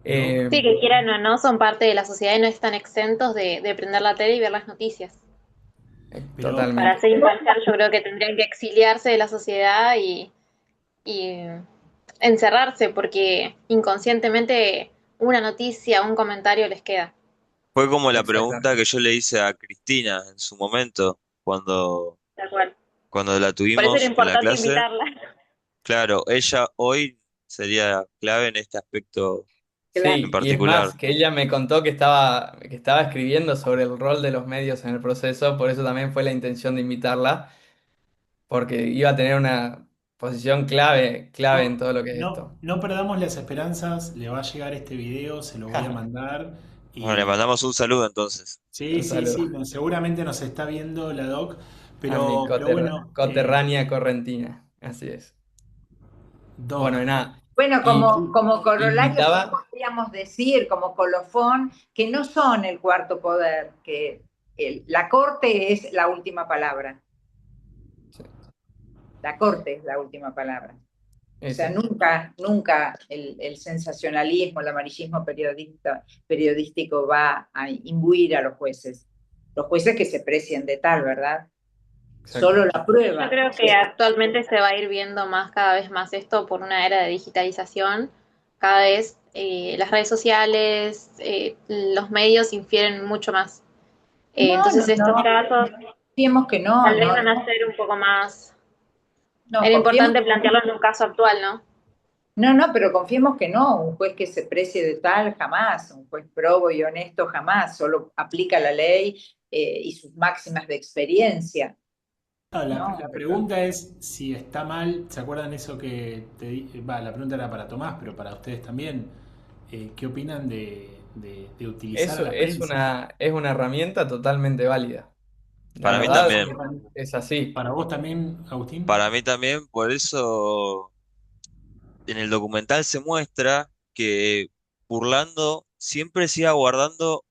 Doc, Eh, Sí, que quieran o no, son parte de la sociedad y no están exentos de prender la tele y ver las noticias. pero Para Totalmente. ser imparcial, yo creo que tendrían que exiliarse de la sociedad y encerrarse, porque inconscientemente una noticia, un comentario les queda. Fue como la pregunta Exactamente. que yo le hice a Cristina en su momento, Tal cual. cuando la Por eso era tuvimos en la importante clase. invitarla. Claro, ella hoy sería clave en este aspecto en Sí, y es particular. más, que ella me contó que estaba escribiendo sobre el rol de los medios en el proceso, por eso también fue la intención de invitarla, porque iba a tener una posición clave en no, todo lo que es no, esto. no perdamos las esperanzas, le va a llegar este video, se lo voy a mandar Bueno, le y mandamos un saludo entonces. sí, Un sí, saludo sí, no, seguramente nos está viendo la doc, a mi pero bueno, coterránea correntina. Así es. Bueno, doc, y nada. Bueno, Y como corolario sí invitaba. podríamos decir, como colofón, que no son el cuarto poder, que la corte es la última palabra. Sí, La corte es la última palabra. O sea, eso. nunca el sensacionalismo, el amarillismo periodístico va a imbuir a los jueces. Los jueces que se precien de tal, ¿verdad? Solo Exacto. la Yo prueba. creo que actualmente se va a ir viendo más, cada vez más esto por una era de digitalización. Cada vez las redes sociales, los medios infieren mucho más. No, no, Entonces estos no. casos Confiemos que no, tal vez no, van a no. ser un poco más. No, Era confiemos importante que plantearlo en un caso actual, ¿no? no, no, pero confiemos que no, un juez que se precie de tal jamás, un juez probo y honesto jamás, solo aplica la ley y sus máximas de experiencia, no, ¿no? la pregunta es si está mal, ¿se acuerdan eso que te dije? Va, la pregunta era para Tomás, pero para ustedes también. ¿Qué opinan de utilizar a Eso la prensa? es una herramienta totalmente válida. La Para mí verdad también. es así. ¿Para vos también, Agustín? Para mí también, por eso en el documental se muestra que Burlando siempre se iba guardando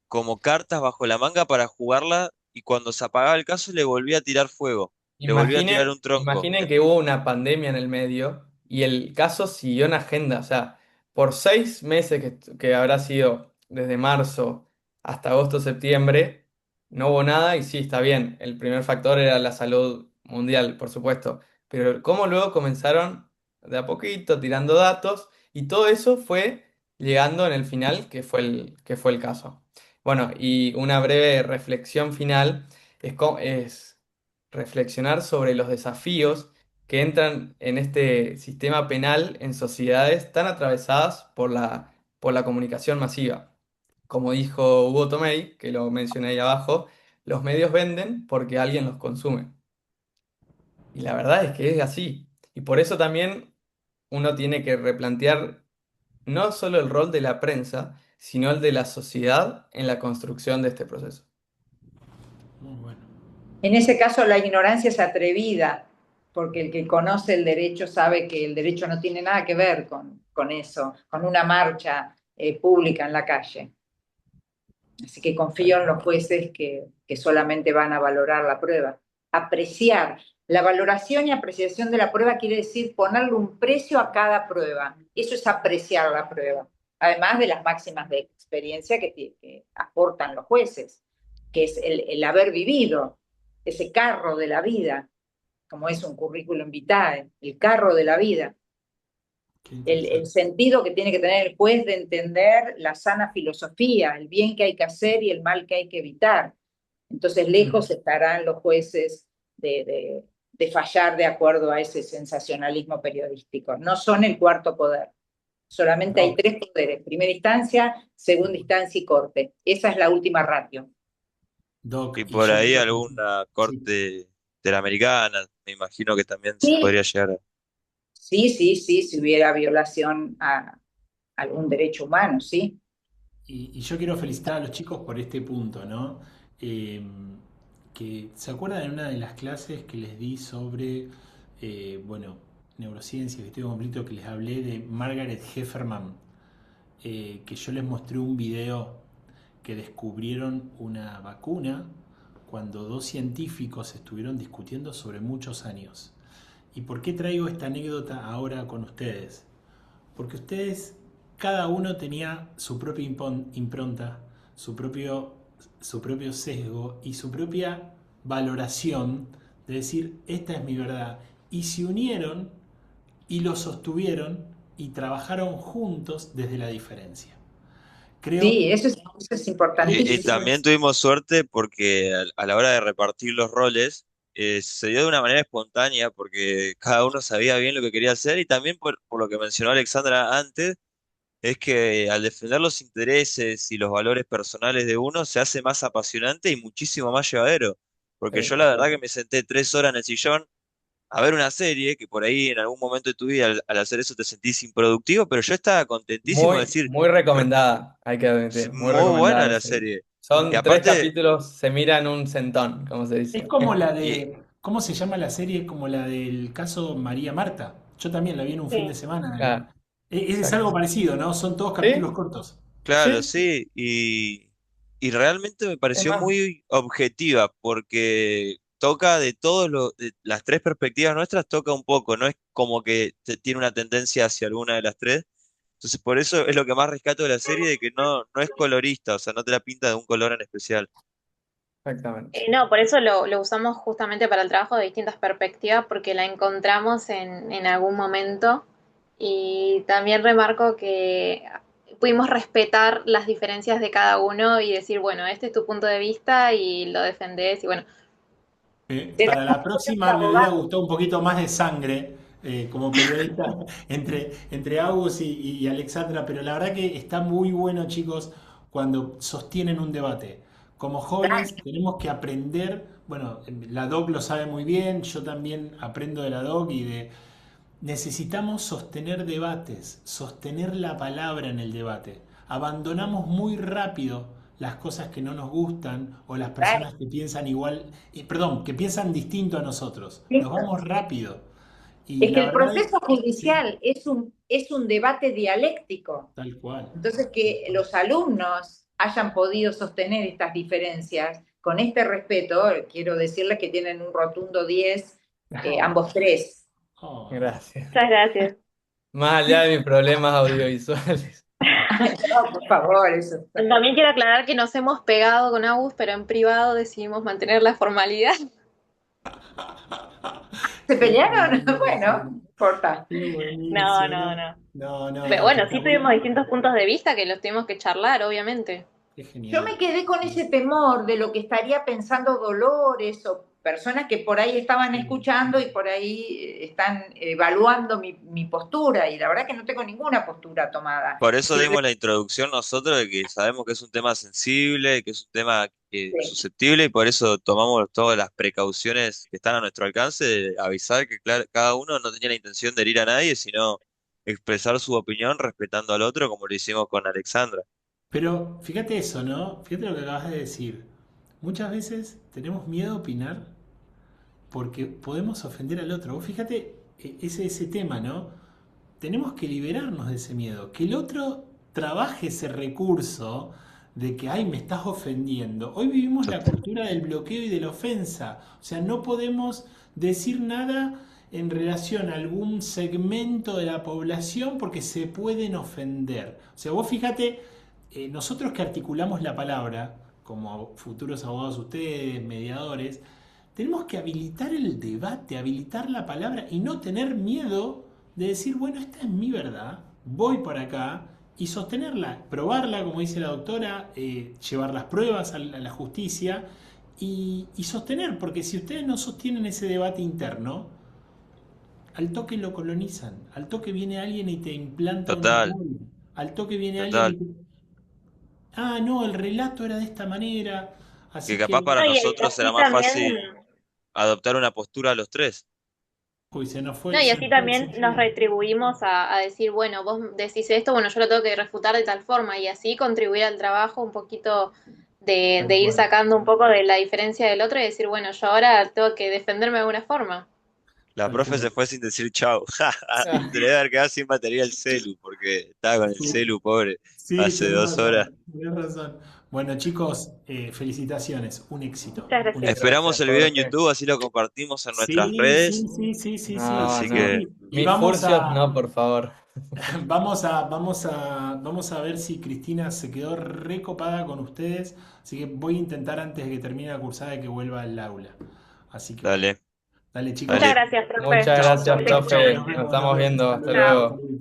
como cartas bajo la manga para jugarla y cuando se apagaba el caso le volvía a tirar fuego, le volvía a tirar un tronco. Imaginen que hubo una pandemia en el medio y el caso siguió en agenda. O sea, por 6 meses que habrá sido desde marzo hasta agosto, septiembre, no hubo nada y sí, está bien. El primer factor era la salud mundial, por supuesto. Pero cómo luego comenzaron de a poquito tirando datos y todo eso fue llegando en el final, que fue el caso. Bueno, y una breve reflexión final es reflexionar sobre los desafíos que entran en este sistema penal en sociedades tan atravesadas por la comunicación masiva. Como dijo Hugo Tomei, que lo mencioné ahí abajo, los medios venden porque alguien los consume. Y la verdad es que es así. Y por eso también uno tiene que replantear no solo el rol de la prensa, sino el de la sociedad en la construcción de este proceso. Muy bueno. En ese caso la ignorancia es atrevida, porque el que conoce el derecho sabe que el derecho no tiene nada que ver con eso, con una marcha pública en la calle. Así que confío en los jueces que solamente van a valorar la prueba, apreciar. La valoración y apreciación de la prueba quiere decir ponerle un precio a cada prueba. Eso es apreciar la prueba. Además de las máximas de experiencia que aportan los jueces, que es el haber vivido ese carro de la vida, como es un currículum vitae, el carro de la vida. El sentido que tiene que tener el juez de entender la sana filosofía, el bien que hay que hacer y el mal que hay que evitar. Entonces, lejos estarán los jueces de fallar de acuerdo a ese sensacionalismo periodístico. No son el cuarto poder. Solamente hay tres poderes: primera instancia, segunda instancia y corte. Esa es la última ratio. Doc, Y por yo ahí quiero... alguna Sí. corte interamericana, me imagino que también se Sí, podría llegar a... sí, si hubiera violación a algún derecho humano, sí. Y yo quiero felicitar a los chicos por este punto, ¿no? Eh, que se acuerdan en una de las clases que les di sobre, bueno, neurociencia, que estoy completo, que les hablé de Margaret Hefferman, que yo les mostré un video que descubrieron una vacuna cuando dos científicos estuvieron discutiendo sobre muchos años. ¿Y por qué traigo esta anécdota ahora con ustedes? Porque ustedes, cada uno tenía su propia impronta, su propio sesgo y su propia valoración de decir, esta es mi verdad. Y se unieron y lo sostuvieron y trabajaron juntos desde la diferencia. Creo Sí, eso es Y importantísimo. también tuvimos suerte porque a la hora de repartir los roles se dio de una manera espontánea porque cada uno sabía bien lo que quería hacer y también por lo que mencionó Alexandra antes, es que al defender los intereses y los valores personales de uno se hace más apasionante y muchísimo más llevadero. Porque yo la verdad que me senté 3 horas en el sillón a ver una serie, que por ahí en algún momento de tu vida al hacer eso te sentís improductivo, pero yo estaba contentísimo de Muy, decir, muy recomendada, hay que "Es admitir, muy muy recomendada buena la la serie. serie". Y Son tres aparte, capítulos, se miran un centón, como se es dice. como la y, de, ¿cómo se llama la serie? Como la del caso María Marta. Yo también la vi en un fin de Sí. semana. Ah, Es algo exacto. parecido, ¿no? Son todos capítulos ¿Sí? cortos. claro, Sí, sí, y realmente me es pareció más. muy objetiva, porque toca de las tres perspectivas nuestras, toca un poco, no es como que tiene una tendencia hacia alguna de las tres. Entonces, por eso es lo que más rescato de la serie, de que no es colorista, o sea, no te la pinta de un color en especial. Exactamente. No, por eso lo usamos justamente para el trabajo de distintas perspectivas, porque la encontramos en algún momento. Y también remarco que pudimos respetar las diferencias de cada uno y decir, bueno, este es tu punto de vista y lo defendés. Y bueno, Para la próxima me hubiera gustado un poquito más de sangre como periodista entre Agus y Alexandra, pero la verdad que está muy bueno, chicos, cuando sostienen un debate. Como jóvenes tenemos que aprender, bueno, la Doc lo sabe muy bien, yo también aprendo de la Doc y de... Necesitamos sostener debates, sostener la palabra en el debate. Abandonamos muy rápido las cosas que no nos gustan o las personas que piensan igual, perdón, que piensan distinto a nosotros. Nos vamos rápido. Y Es que la el verdad proceso sí, judicial es un debate dialéctico. tal cual. Entonces, que los alumnos hayan podido sostener estas diferencias con este respeto, quiero decirles que tienen un rotundo 10, ambos tres. Oh, Gracias. muchas gracias. Más allá de mis problemas audiovisuales. No, por favor, eso. También quiero aclarar que nos hemos pegado con Agus, pero en privado decidimos mantener la formalidad. ¿Se qué pelearon? Bueno, buenísimo, no importa. qué No, buenísimo, no, ¿no? no. No, no, Pero no, bueno, sí espectacular. tuvimos distintos puntos de vista que los tuvimos que charlar, obviamente. Qué Yo genial. me quedé con ese temor de lo que estaría pensando Dolores o personas que por ahí estaban Sí. escuchando y por ahí están evaluando mi postura, y la verdad que no tengo ninguna postura tomada. Por eso Siempre dimos la introducción nosotros de que sabemos que es un tema sensible, que es un tema pensé, susceptible y por eso tomamos todas las precauciones que están a nuestro alcance de avisar que cada uno no tenía la intención de herir a nadie, sino expresar su opinión respetando al otro como lo hicimos con Alexandra. Pero fíjate eso, ¿no? Fíjate lo que acabas de decir. Muchas veces tenemos miedo a opinar porque podemos ofender al otro. Vos fíjate ese tema, ¿no? Tenemos que liberarnos de ese miedo. Que el otro trabaje ese recurso de que, ay, me estás ofendiendo. Hoy vivimos la Total. cultura del bloqueo y de la ofensa. O sea, no podemos decir nada en relación a algún segmento de la población porque se pueden ofender. O sea, vos fíjate, nosotros que articulamos la palabra, como futuros abogados ustedes, mediadores, tenemos que habilitar el debate, habilitar la palabra y no tener miedo de decir, bueno, esta es mi verdad, voy por acá y sostenerla, probarla, como dice la doctora, llevar las pruebas a la justicia y sostener, porque si ustedes no sostienen ese debate interno, al toque lo colonizan, al toque viene alguien y te implanta una Total, idea, al toque viene alguien y total. te... Ah, no, el relato era de esta manera, Que así capaz que... para No, y nosotros será así más también, fácil adoptar una postura a los tres. Uy, se nos no, fue, y se así nos fue el también nos sentido. retribuimos a decir, bueno, vos decís esto, bueno, yo lo tengo que refutar de tal forma, y así contribuir al trabajo un poquito Tal de ir cual. sacando un poco de la diferencia del otro y decir, bueno, yo ahora tengo que defenderme de alguna forma. La Tal profe cual. se fue sin decir chau. Se le debe haber quedado sin batería el celu, porque estaba con el Sí, celu, pobre, sí, hace 2 horas. tenés razón. Bueno, chicos, felicitaciones, un éxito, Muchas un gracias. éxito. Esperamos Gracias, el video en Jorge. YouTube, así lo compartimos en nuestras Sí, sí, redes. sí, sí, sí, sí, No, Así sí, que, no. sí. Y Mil furcios, no, por favor. vamos a ver si Cristina se quedó recopada con ustedes. Así que voy a intentar antes de que termine la cursada de que vuelva al aula. Así que bueno. dale, Dale, chicos. Muchas dale. gracias, profe. Muchas Chao, gracias, chao, Que chao, tengas chao. buen profe. Nos día. Nos vemos, nos estamos vemos. viendo. Hasta Hasta luego. Chao. luego. Saluditos.